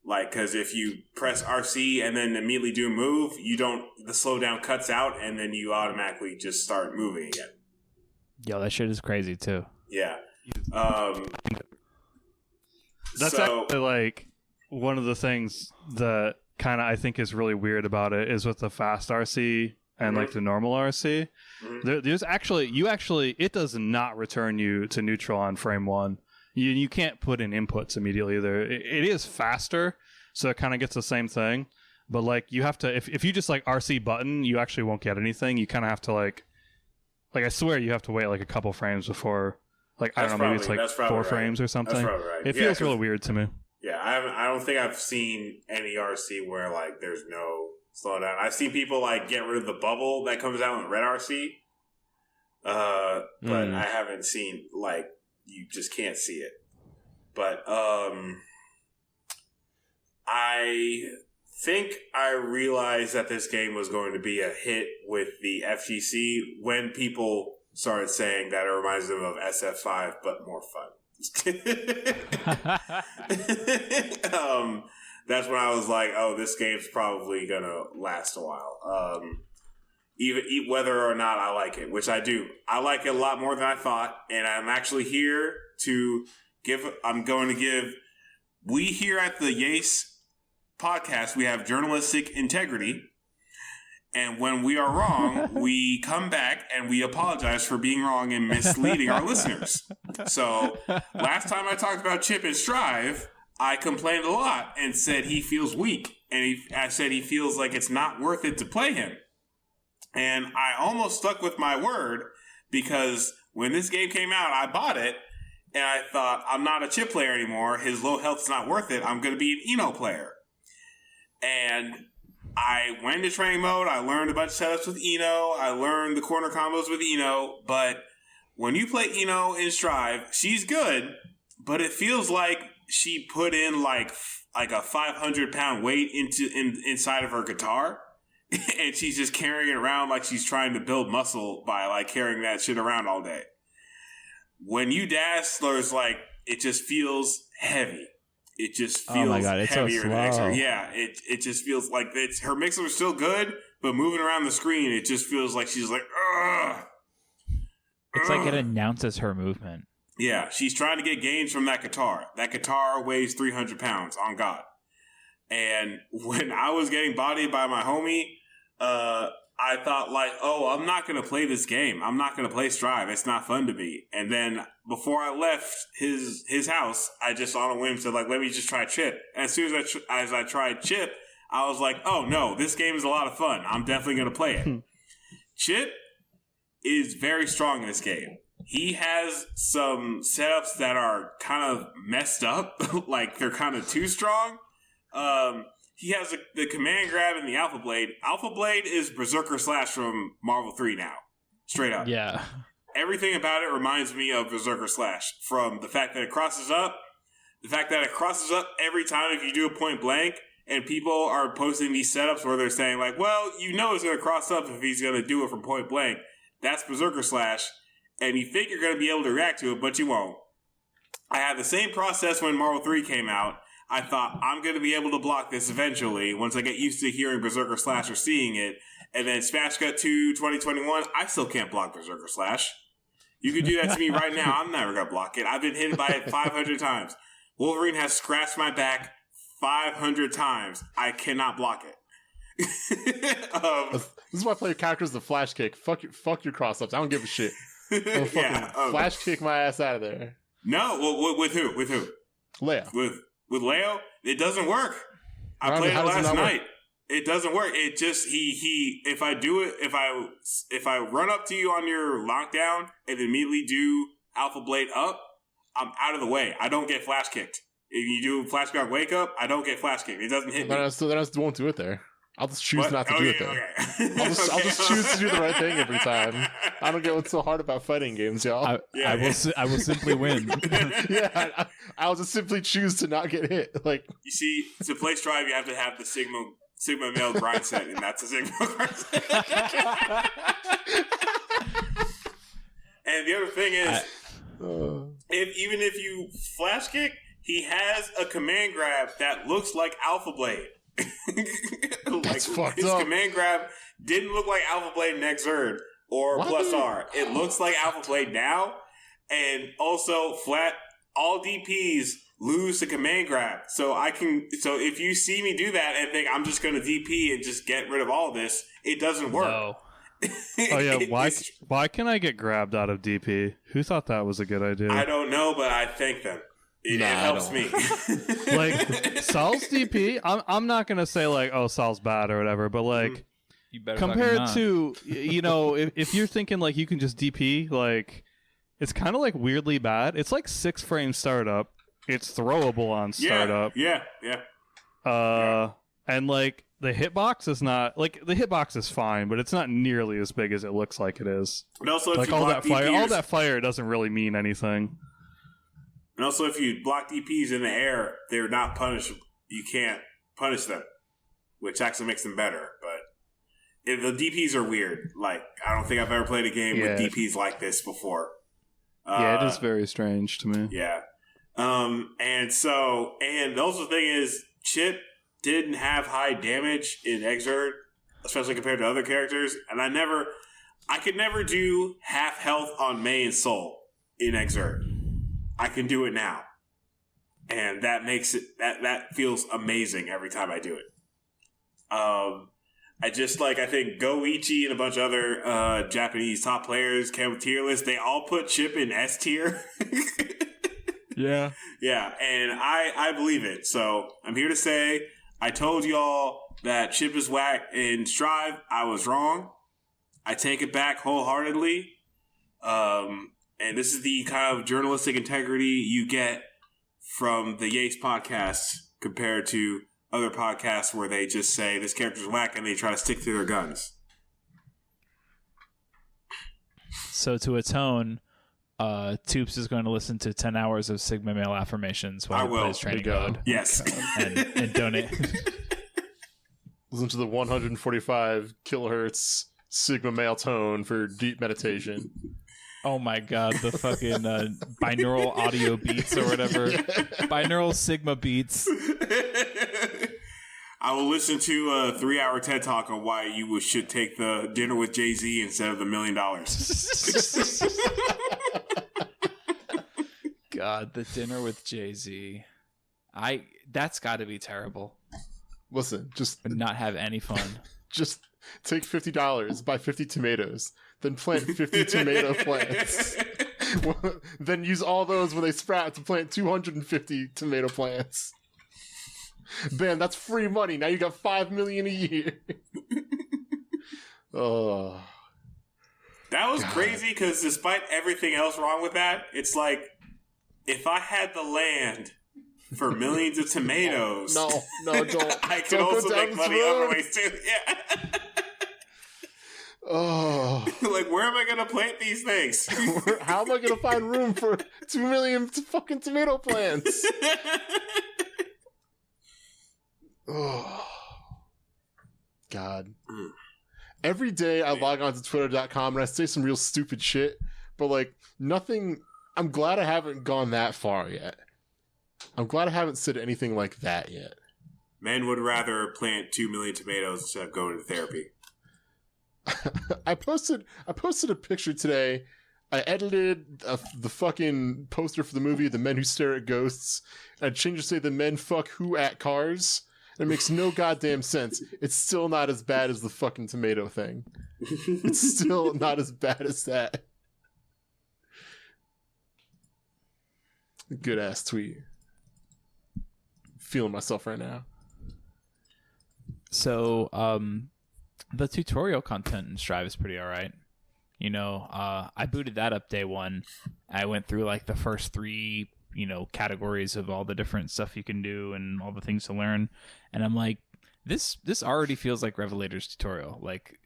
Like, because if you press RC and then immediately do a move, the slowdown cuts out and then you automatically just start moving again. Yo, that shit is crazy too. Yeah. That's actually like one of the things that kind of I think is really weird about it is with the fast RC and like the normal RC. There's actually it does not return you to neutral on frame one. You can't put in inputs immediately either. It is faster, so it kind of gets the same thing. But like you have to, if you just like RC button, you actually won't get anything. You kind of have to like I swear you have to wait like a couple frames before, like I don't know, maybe it's like 4 frames or something. That's probably right. It feels really weird to me. Yeah, I don't think I've seen any RC where like there's no slowdown. I've seen people like get rid of the bubble that comes out in red RC, but I haven't seen like you just can't see it. But I think I realized that this game was going to be a hit with the FGC when people started saying that it reminds them of SF5, but more fun. That's when I was like, oh, this game's probably gonna last a while. Even whether or not I like it, which I do. I like it a lot more than I thought, and I'm actually here to we here at the Yase podcast, we have journalistic integrity, and when we are wrong, we come back and we apologize for being wrong and misleading our listeners. So last time I talked about Chip and Strive, I complained a lot and said he feels weak, and I said he feels like it's not worth it to play him. And I almost stuck with my word, because when this game came out, I bought it, and I thought, I'm not a Chip player anymore. His low health's not worth it. I'm going to be an Eno player. And I went into training mode. I learned a bunch of setups with Eno. I learned the corner combos with Eno. But when you play Eno in Strive, she's good, but it feels like she put in like a 500-pound weight inside of her guitar. And she's just carrying it around like she's trying to build muscle by like carrying that shit around all day. When you dash, there's like, it just feels heavy. it just feels oh my God, it's heavier so than Xrd. slow. Yeah, it just feels like her mixer is still good, but moving around the screen, it just feels like she's like, ugh. It's like it announces her movement. Yeah, she's trying to get gains from that guitar. That guitar weighs 300 pounds, on God. And when I was getting bodied by my homie, I thought like, oh, I'm not going to play this game. I'm not going to play Strive. It's not fun to me. And then before I left his house, I just on a whim said like, let me just try Chip. And as soon as I tried Chip, I was like, oh no, this game is a lot of fun. I'm definitely going to play it. Chip is very strong in this game. He has some setups that are kind of messed up. Like they're kind of too strong. He has the command grab and the Alpha Blade. Alpha Blade is Berserker Slash from Marvel 3 now. Straight up. Yeah. Everything about it reminds me of Berserker Slash. From the fact that it crosses up, every time if you do a point blank, and people are posting these setups where they're saying like, well, you know it's going to cross up if he's going to do it from point blank. That's Berserker Slash. And you think you're going to be able to react to it, but you won't. I had the same process when Marvel 3 came out. I thought, I'm going to be able to block this eventually once I get used to hearing Berserker Slash or seeing it. And then Smash Cut 2 2021, I still can't block Berserker Slash. You could do that to me right now. I'm never going to block it. I've been hit by it 500 times. Wolverine has scratched my back 500 times. I cannot block it. This is why I play characters the flash kick. Fuck your cross-ups. I don't give a shit. I'll fucking flash kick my ass out of there. No, well, with who? With who? Leia. With Leo, it doesn't work. I played it last night. It doesn't work. It just if I do it, if I run up to you on your lockdown and immediately do Alpha Blade up, I'm out of the way. I don't get flash kicked. If you do flash kick wake up, I don't get flash kicked. It doesn't hit me. Then I won't do it there. I'll just choose not to do it there. Okay. I'll just choose to do the right thing every time. I don't get what's so hard about fighting games, y'all. I will simply win. Yeah, I'll just simply choose to not get hit. Like, you see, to play Strive, you have to have the Sigma male grindset, and that's a Sigma grindset. And the other thing is, even if you flash kick, he has a command grab that looks like Alpha Blade. That's fucked his up. Command grab didn't look like Alpha Blade in Xrd or Plus R. It looks like Alpha Blade now, and also flat. All DPs lose the command grab, so if you see me do that and think I'm just going to DP and just get rid of all of this, it doesn't work. No. Oh yeah, why can I get grabbed out of DP? Who thought that was a good idea? I don't know, but I thank them. It helps me. Like Sal's DP, I'm not gonna say like, oh, Sal's bad or whatever, but like compared to if you're thinking like you can just DP, like it's kind of like weirdly bad. It's like 6-frame startup. It's throwable on startup. Yeah. And like the hitbox is not like the hitbox is fine, but it's not nearly as big as it looks like it is. And also, if like you all block that fire doesn't really mean anything. And also, if you block DPs in the air, they're not punished. You can't punish them, which actually makes them better. But the DPs are weird. Like, I don't think I've ever played a game with DPs like this before. Yeah, it is very strange to me. Yeah. And also the thing is, Chip didn't have high damage in Xrd, especially compared to other characters. And I could never do half health on May and Soul in Xrd. I can do it now. And that makes it, that feels amazing every time I do it. I think Goichi and a bunch of other Japanese top players came with tier lists. They all put Chip in S tier. Yeah. Yeah, and I believe it. So I'm here to say, I told y'all that Chip is whack in Strive. I was wrong. I take it back wholeheartedly. And this is the kind of journalistic integrity you get from the Yace podcast compared to other podcasts where they just say this character's whack and they try to stick to their guns. So to atone, Toops is going to listen to 10 hours of Sigma male affirmations while he plays training mode. Yes. and donate. Listen to the 145 kilohertz Sigma male tone for deep meditation. Oh my god, the fucking binaural audio beats or whatever. Binaural Sigma beats. I will listen to a 3-hour TED Talk on why you should take the dinner with Jay-Z instead of the $1 million. God, the dinner with Jay-Z. That's got to be terrible. Listen, just not have any fun. Just take $50, buy 50 tomatoes, then plant 50 tomato plants. Then use all those when they sprout to plant 250 tomato plants. Bam, that's free money. Now you got $5 million a year. Oh, that was crazy because despite everything else wrong with that, it's like if I had the land for millions of tomatoes, no, don't. I could also make money other ways too. Yeah. Oh, like where am I gonna plant these things? How am I gonna find room for 2 million fucking tomato plants? Oh, God. Every day I log on to twitter.com and I say some real stupid shit, but like nothing. I'm glad I haven't gone that far yet. I'm glad I haven't said anything like that yet. Men would rather plant 2 million tomatoes instead of going to therapy. I posted a picture today. I edited the fucking poster for the movie The Men Who Stare at Ghosts. I changed to say the men fuck who at cars. It makes no goddamn sense. It's still not as bad as the fucking tomato thing. It's still not as bad as that. Good ass tweet. Feeling myself right now. So, the tutorial content in Strive is pretty alright. You know, I booted that up day one. I went through like the first 3, categories of all the different stuff you can do and all the things to learn. And I'm like, this already feels like Revelator's tutorial. Like,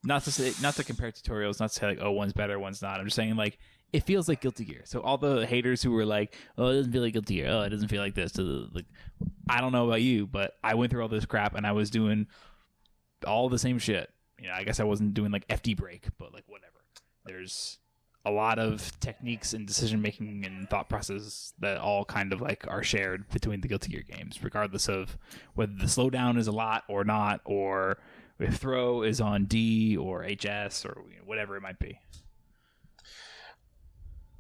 not to compare tutorials, not to say like, oh, one's better, one's not. I'm just saying like, it feels like Guilty Gear. So all the haters who were like, oh, it doesn't feel like Guilty Gear. Oh, it doesn't feel like this. Like, I don't know about you, but I went through all this crap and I was doing all the same shit. I guess I wasn't doing like FD break, but like whatever. There's a lot of techniques and decision making and thought processes that all kind of like are shared between the Guilty Gear games, regardless of whether the slowdown is a lot or not, or if throw is on D or HS or whatever it might be.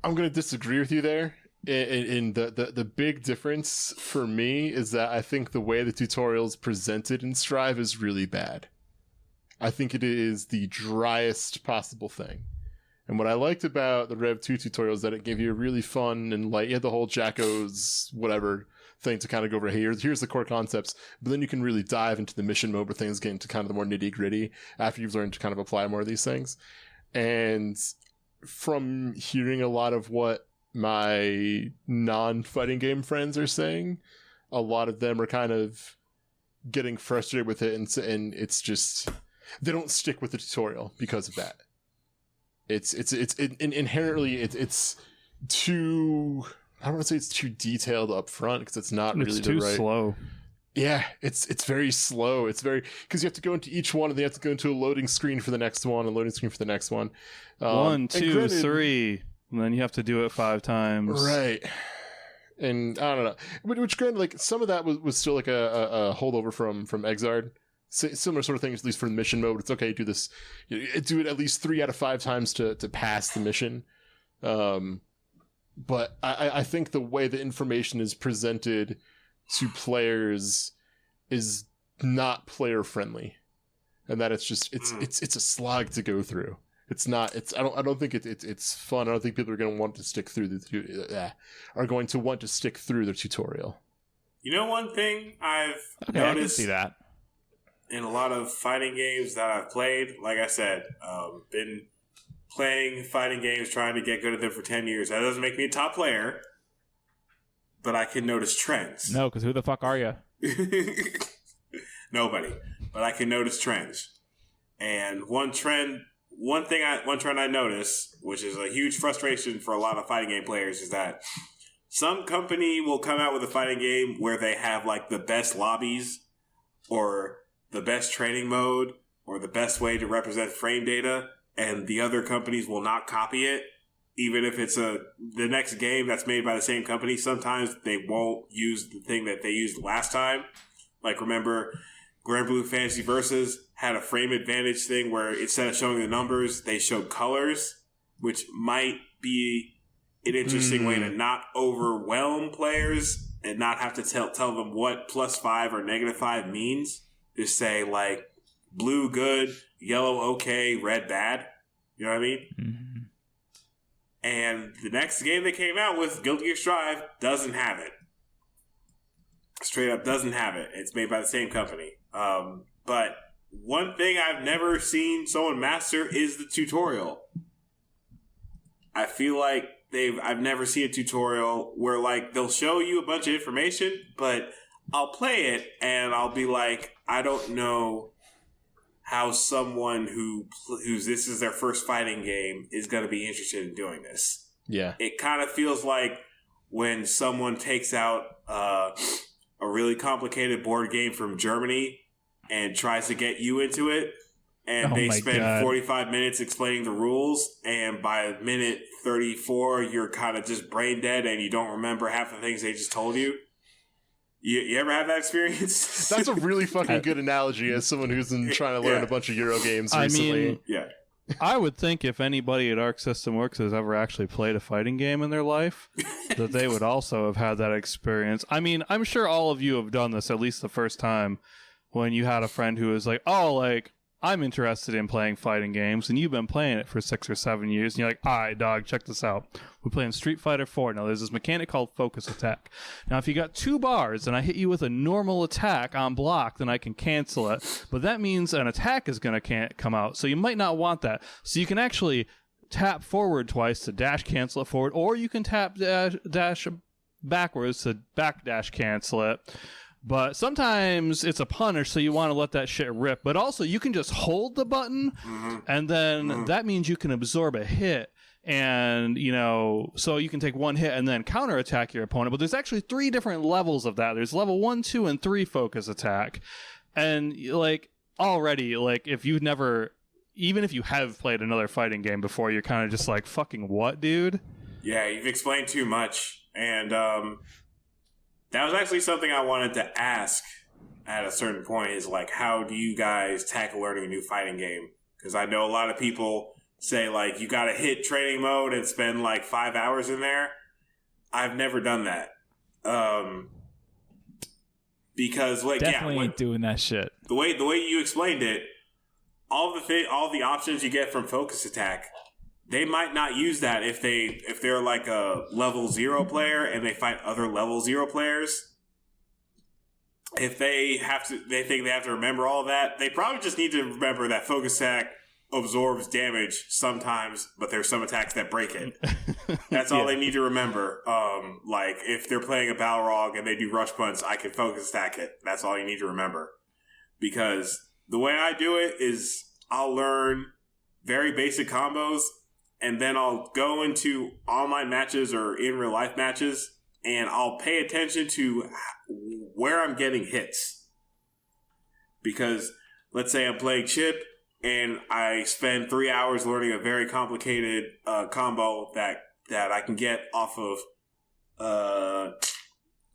I'm going to disagree with you there. In the big difference for me is that I think the way the tutorials presented in Strive is really bad. I think it is the driest possible thing. And what I liked about the Rev 2 tutorials is that it gave you a really fun and you had the whole Jacko's whatever thing to kind of go over, hey, here's the core concepts, but then you can really dive into the mission mode where things get into kind of the more nitty gritty after you've learned to kind of apply more of these things. And from hearing a lot of what my non-fighting game friends are saying, a lot of them are kind of getting frustrated with it, and it's just they don't stick with the tutorial because of that. It's inherently too, I don't want to say it's too detailed up front because it's not really too slow. Yeah, it's very slow. It's very, because you have to go into each one and then you have to go into a loading screen for the next one, a loading screen for the next one. 1, 2, 3, and then you have to do it 5 times. Right. And I don't know, which granted, like some of that was still like a holdover from Exard. Similar sort of things, at least for the mission mode. It's okay to do this, do it at least 3 out of 5 times to pass the mission. But I think the way the information is presented to players is not player friendly, and that it's a slog to go through. It's not. I don't think it's fun. I don't think people are going to want to stick through the tutorial. One thing I've noticed, I can see that in a lot of fighting games that I've played. Like I said, been playing fighting games, trying to get good at them for 10 years. That doesn't make me a top player, but I can notice trends. No, because who the fuck are you? Nobody. But I can notice trends. And one trend I notice, which is a huge frustration for a lot of fighting game players, is that some company will come out with a fighting game where they have like the best lobbies or the best training mode or the best way to represent frame data, and the other companies will not copy it even if it's the next game that's made by the same company, sometimes they won't use the thing that they used last time. Like, remember, Grand Blue Fantasy Versus had a frame advantage thing where instead of showing the numbers, they showed colors, which might be an interesting way to not overwhelm players and not have to tell them what +5 or -5 means. Just say, like, blue good, yellow okay, red bad. You know what I mean? Mm-hmm. And the next game they came out with, Guilty Gear Strive, doesn't have it. Straight up doesn't have it. It's made by the same company. But one thing I've never seen someone master is the tutorial. I feel like I've never seen a tutorial where, like, they'll show you a bunch of information, but I'll play it and I'll be like, I don't know how someone who's this is their first fighting game is going to be interested in doing this. Yeah. It kind of feels like when someone takes out a really complicated board game from Germany and tries to get you into it, and they spend 45 minutes explaining the rules, and by minute 34, you're kind of just brain dead and you don't remember half the things they just told you. You ever have that experience? That's a really fucking good analogy as someone who's been trying to learn a bunch of Euro games recently. I would think if anybody at Arc System Works has ever actually played a fighting game in their life, that they would also have had that experience. I mean, I'm sure all of you have done this at least the first time when you had a friend who was like, oh, like, I'm interested in playing fighting games, and you've been playing it for 6 or 7 years, and you're like, all right, dog, check this out. We're playing Street Fighter 4. Now, there's this mechanic called focus attack. Now, if you got 2 bars and I hit you with a normal attack on block, then I can cancel it. But that means an attack is going to come out, so you might not want that. So you can actually tap forward twice to dash cancel it forward, or you can tap dash backwards to back dash cancel it. But sometimes it's a punish, so you want to let that shit rip. But also, you can just hold the button, and then that means you can absorb a hit. And, you know, so you can take one hit and then counterattack your opponent. But there's actually 3 different levels of that. There's level 1, 2, and 3 focus attack. And, like, already, like, if you've never... Even if you have played another fighting game before, you're kind of just like, fucking what, dude? Yeah, you've explained too much. And, that was actually something I wanted to ask at a certain point is, like, how do you guys tackle learning a new fighting game? Because I know a lot of people say, like, you got to hit training mode and spend, like, 5 hours in there. I've never done that. Because, like, definitely ain't doing that shit. The way you explained it, all the options you get from focus attack, they might not use that if they're like a level 0 player and they fight other level 0 players. If they think they have to remember all that, they probably just need to remember that focus attack absorbs damage sometimes, but there's some attacks that break it. That's all they need to remember. Like if they're playing a Balrog and they do rush punch, I can focus attack it. That's all you need to remember. Because the way I do it is I'll learn very basic combos, and then I'll go into online matches or in real life matches, and I'll pay attention to where I'm getting hits. Because let's say I'm playing Chip, and I spend 3 hours learning a very complicated combo that I can get off of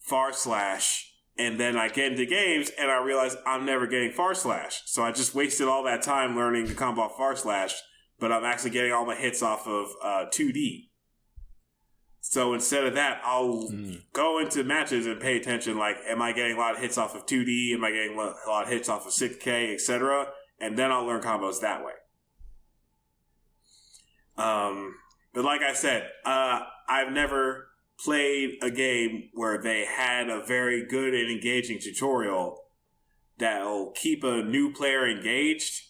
Far Slash, and then I get into games, and I realize I'm never getting Far Slash. So I just wasted all that time learning the combo off Far Slash, but I'm actually getting all my hits off of 2D. So instead of that, I'll go into matches and pay attention, like, am I getting a lot of hits off of 2D? Am I getting a lot of hits off of 6K, etc.? And then I'll learn combos that way. But like I said, I've never played a game where they had a very good and engaging tutorial that'll keep a new player engaged.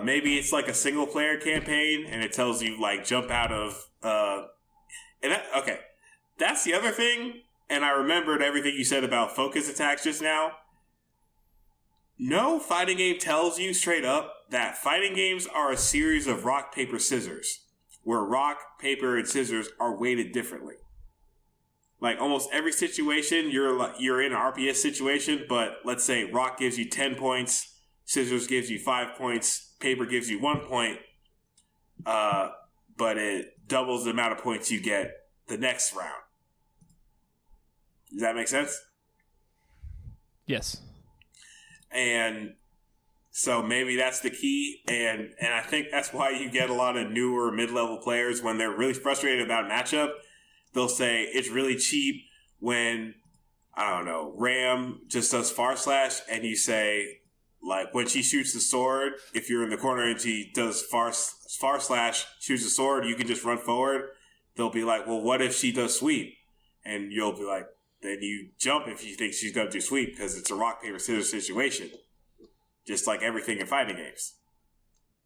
Maybe it's like a single player campaign and it tells you, like, jump out of okay, that's the other thing. And I remembered everything you said about focus attacks just now. No fighting game tells you straight up that fighting games are a series of rock, paper, scissors, where rock, paper, and scissors are weighted differently. Like almost every situation, you're in an RPS situation, but let's say rock gives you 10 points, scissors gives you 5 points, paper gives you 1 point. but it doubles the amount of points you get the next round. Does that make sense? Yes. And so maybe that's the key, and I think that's why you get a lot of newer mid-level players when they're really frustrated about a matchup. They'll say it's really cheap when, I don't know, Ram just does far slash, and you say, like, when she shoots the sword, if you're in the corner and she does far slash, shoots the sword, you can just run forward. They'll be like, well, what if she does sweep? And you'll be like, then you jump if you think she's going to do sweep, because it's a rock, paper, scissors situation. Just like everything in fighting games.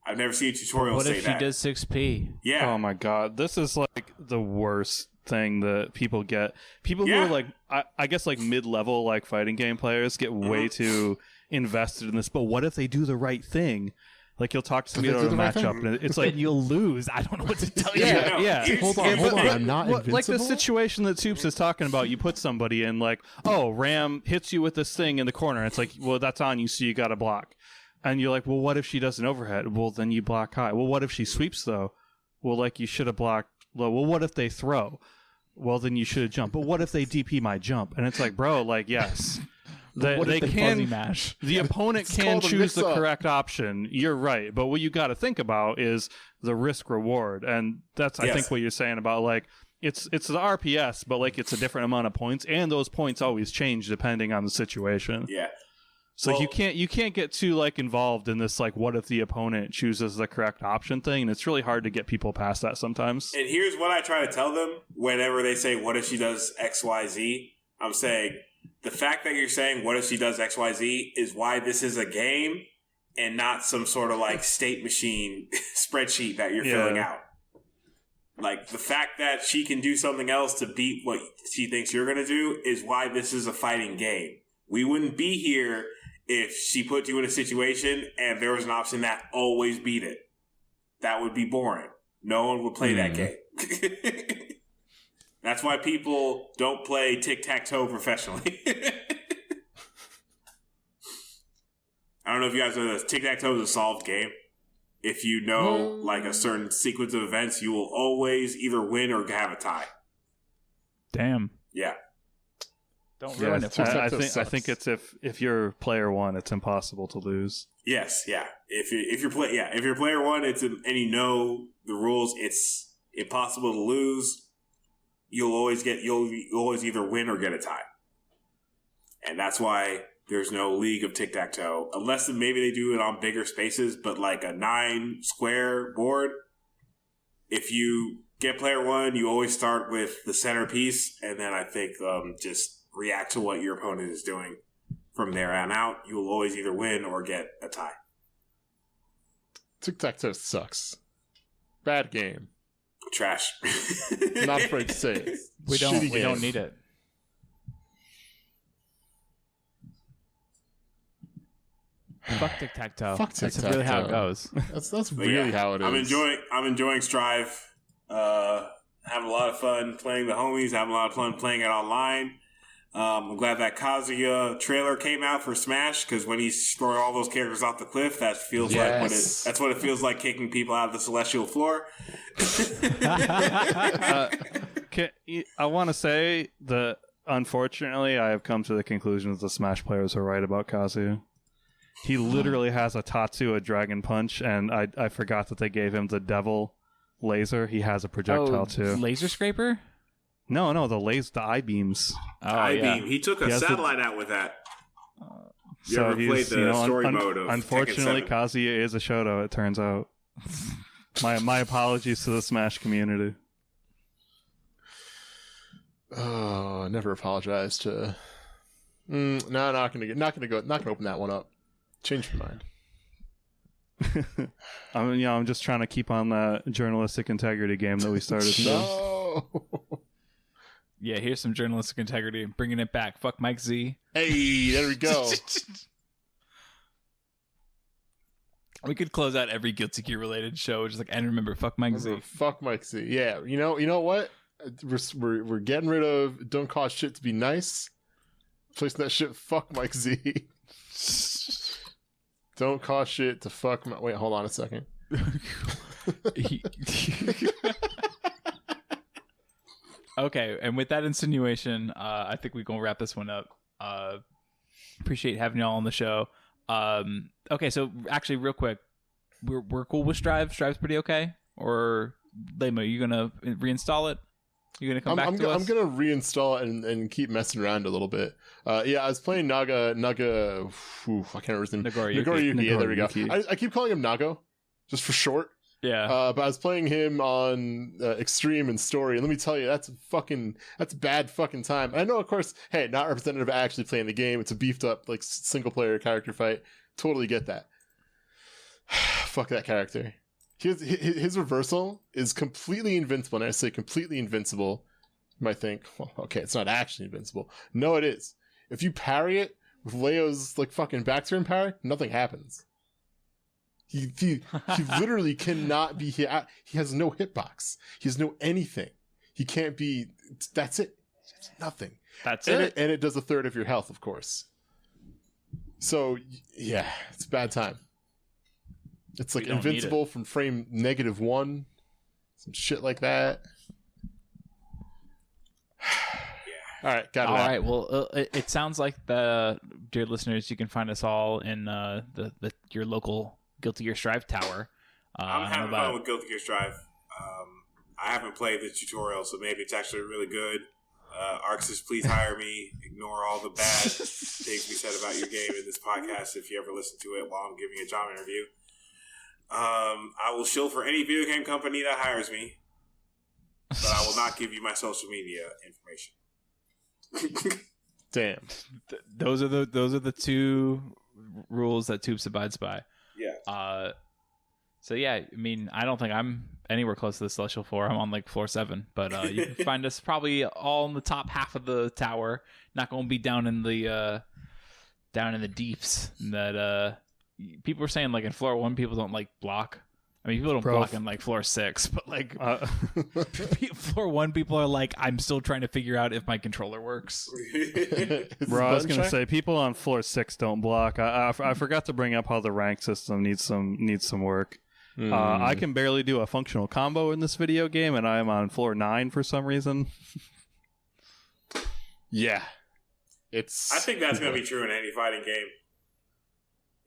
I've never seen a tutorial say that. What if she does 6P? Yeah. Oh my god, this is like the worst thing that people get. People who are like, I guess like mid-level like fighting game players get way too invested in this. But what if they do the right thing? Like you'll talk to somebody about a matchup, and it's like you'll lose. I don't know what to tell you. Yeah. Hold on. I'm not invincible. Like the situation that Toops is talking about, you put somebody in like, oh, Ram hits you with this thing in the corner. It's like, well, that's on you, so you got to block. And you're like, well, what if she does an overhead? Well, then you block high. Well, what if she sweeps though? Well, like you should have blocked low. Well, what if they throw? Well, then you should have jumped. But what if they DP my jump? And it's like, bro, like yes. They can mash. The opponent can choose the correct option. You're right, but what you got to think about is the risk reward, and that's I think what you're saying about like it's the RPS, but like it's a different amount of points, and those points always change depending on the situation. Yeah. So you can't get too like involved in this like what if the opponent chooses the correct option thing, and it's really hard to get people past that sometimes. And here's what I try to tell them whenever they say, "What if she does XYZ?" I'm saying, the fact that you're saying, what if she does XYZ is why this is a game and not some sort of like state machine spreadsheet that you're filling out. Like the fact that she can do something else to beat what she thinks you're going to do is why this is a fighting game. We wouldn't be here if she put you in a situation and there was an option that always beat it. That would be boring. No one would play that game. That's why people don't play tic-tac-toe professionally. I don't know if you guys know this. Tic-tac-toe is a solved game. If you know like a certain sequence of events, you will always either win or have a tie. Damn. Yeah. Don't ruin it. I think it's if you're player one, it's impossible to lose. Yes, yeah. If you're player one, and you know the rules, it's impossible to lose. You'll always either win or get a tie. And that's why there's no league of tic-tac-toe. Unless maybe they do it on bigger spaces, but like a 9 square board, if you get player one, you always start with the centerpiece, and then I think just react to what your opponent is doing. From there on out, you will always either win or get a tie. Tic-tac-toe sucks. Bad game. Trash. Not afraid to say it. We don't need it. Fuck tic-tac-toe. Fuck That's tic-tac-toe. really how it goes. That's really how it is. I'm enjoying Strive. Having a lot of fun playing the homies. Having a lot of fun playing it online. I'm glad that Kazuya trailer came out for Smash, because when he's throwing all those characters off the cliff, that feels like that's what it feels like, kicking people out of the celestial floor. I want to say that unfortunately I have come to the conclusion that the Smash players are right about Kazuya. He literally has a Tatsu, a Dragon Punch, and I forgot that they gave him the Devil Laser. He has a projectile too. Laser Scraper? No, the I-beams. I-beam. He took a satellite out with that. You ever played the story mode of unfortunately, Kazuya is a Shoto, it turns out. My apologies to the Smash community. Oh, never apologize to. No, not gonna open that one up. Change my mind. I'm just trying to keep on that journalistic integrity game that we started. No. Yeah, here's some journalistic integrity. Bringing it back. Fuck Mike Z. Hey, there we go. We could close out every Guilty Gear related show just like, and remember, fuck Mike Z. Fuck Mike Z. Yeah, you know what? We're getting rid of don't cause shit to be nice. Placing that shit. Fuck Mike Z. Don't cause shit to fuck. Wait, hold on a second. Okay, and with that insinuation, I think we're gonna wrap this one up. Appreciate having y'all on the show. Okay, so actually, real quick, we're cool with Strive. Strive's pretty okay. Or Lemo, you gonna reinstall it? You gonna come back to us? I'm gonna reinstall it and keep messing around a little bit. Yeah, I was playing Naga. I can't remember his name. Nagoriyuki. Yeah, there we go. I keep calling him Nago, just for short. Yeah. But I was playing him on Extreme and Story, and let me tell you, that's bad fucking time. And I know, of course, hey, not representative of actually playing the game. It's a beefed up like single player character fight. Totally get that. Fuck that character. His reversal is completely invincible, and I say completely invincible. You might think, well, okay, it's not actually invincible. No, it is. If you parry it with Leo's like fucking back turn parry, nothing happens. He literally cannot be hit. He has no hitbox. He has no anything. He can't be. That's it. It's nothing. That's it. And it does a third of your health, of course. So yeah, it's a bad time. It's like invincible from frame -1, some shit like that. All right, got it. All right. Well, it sounds like dear listeners, you can find us all in your local Guilty Gear Strive tower. I'm having fun with Guilty Gear Strive. I haven't played the tutorial, so maybe it's actually really good. Arxis, please hire me. Ignore all the bad things we said about your game in this podcast if you ever listen to it while I'm giving a job interview. I will shill for any video game company that hires me, but I will not give you my social media information. Damn. Those are the two rules that Toops abides by. Yeah. So yeah, I mean, I don't think I'm anywhere close to the Celestial Floor. I'm on like floor 7, but you can find us probably all in the top half of the tower. Not going to be down in the deeps. That people are saying like in floor 1, people don't like block. I mean, people don't block in like floor 6, but like floor 1, people are like, I'm still trying to figure out if my controller works. Bro, I was gonna say people on floor 6 don't block. I forgot to bring up how the rank system needs some work. I can barely do a functional combo in this video game, and I'm on floor 9 for some reason. Yeah, I think that's gonna be true in any fighting game.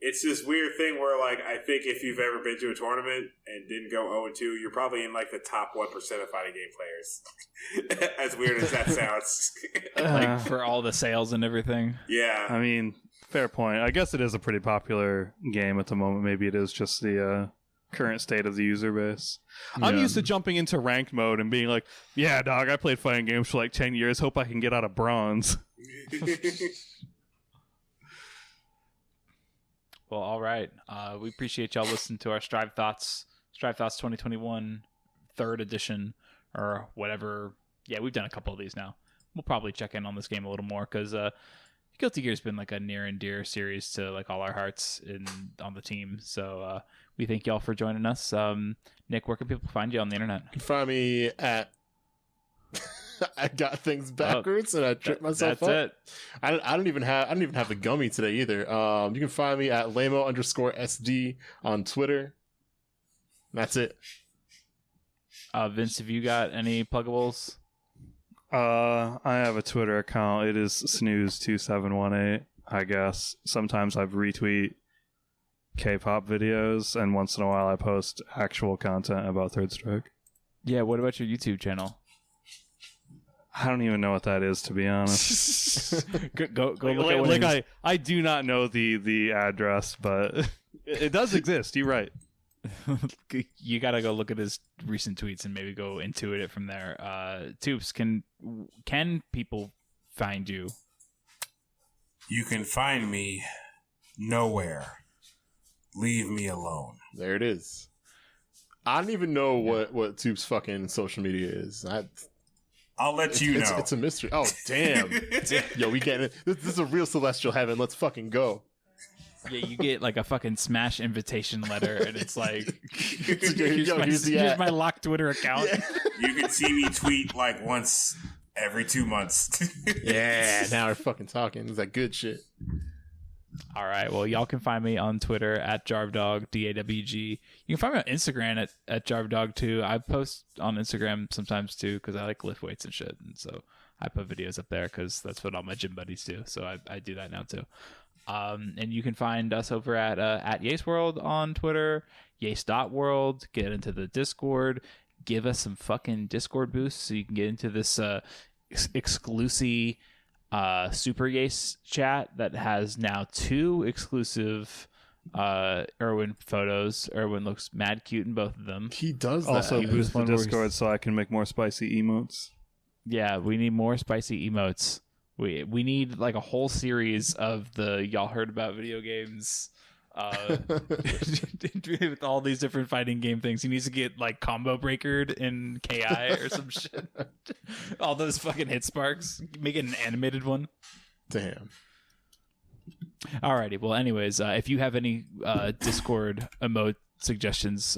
It's this weird thing where, like, I think if you've ever been to a tournament and didn't go 0-2, you're probably in, like, the top 1% of fighting game players. As weird as that sounds. Like, for all the sales and everything. Yeah. I mean, fair point. I guess it is a pretty popular game at the moment. Maybe it is just the current state of the user base. Yeah. I'm used to jumping into ranked mode and being like, yeah, dog, I played fighting games for, like, 10 years. Hope I can get out of bronze. Well, all right. We appreciate y'all listening to our Strive Thoughts 2021 3rd edition or whatever. Yeah, we've done a couple of these now. We'll probably check in on this game a little more because Guilty Gear's been like a near and dear series to like all our hearts on the team. So we thank y'all for joining us. Nick, where can people find you on the internet? You can find me at I got things backwards and I tripped myself up. That's it. I don't even have a gummy today either. You can find me at Lamo_SD on Twitter. That's it. Vince, have you got any pluggables? I have a Twitter account. It is snooze2718, I guess. Sometimes I retweet K-pop videos, and once in a while I post actual content about Third Strike. Yeah, what about your YouTube channel? I don't even know what that is, to be honest. go look at I do not know the address, but it does exist. You're right. You gotta go look at his recent tweets and maybe go intuit it from there. Toops, can people find you? You can find me nowhere. Leave me alone. There it is. I don't even know what Toops' fucking social media is. I'll let you know. It's a mystery. Oh, damn. Yo, we getting it. This is a real celestial heaven. Let's fucking go. Yeah, you get like a fucking Smash invitation letter, and it's like, here's my locked Twitter account. Yeah. You can see me tweet like once every 2 months. Yeah, now we're fucking talking. It's that good shit. All right. Well, y'all can find me on Twitter at JarvDog, DAWG. You can find me on Instagram at JarvDog too. I post on Instagram sometimes too because I like lift weights and shit. And so I put videos up there because that's what all my gym buddies do. So I do that now too. And you can find us over at YaseWorld on Twitter, Yase.world. Get into the Discord. Give us some fucking Discord boosts so you can get into this exclusive Super Yase chat that has now 2 exclusive Erwin photos. Erwin looks mad cute in both of them. He does that. Also boost the Discord so I can make more spicy emotes. Yeah, we need more spicy emotes. We need like a whole series of the y'all heard about video games with all these different fighting game things. He needs to get like combo breakered in KI or some shit. All those fucking hit sparks. Make it an animated one. Damn. Alrighty. Well, anyways, if you have any Discord emote suggestions,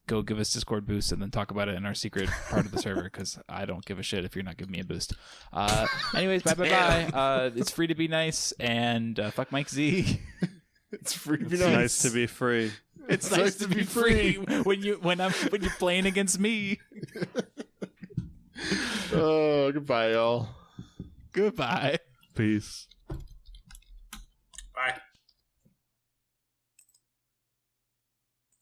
go give us Discord boosts and then talk about it in our secret part of the server because I don't give a shit if you're not giving me a boost. Anyways, bye. It's free to be nice and fuck Mike Z. It's free to be It's nice. nice to be free. It's nice to be free when you're playing against me. Oh, goodbye, y'all. Goodbye. Peace. Bye.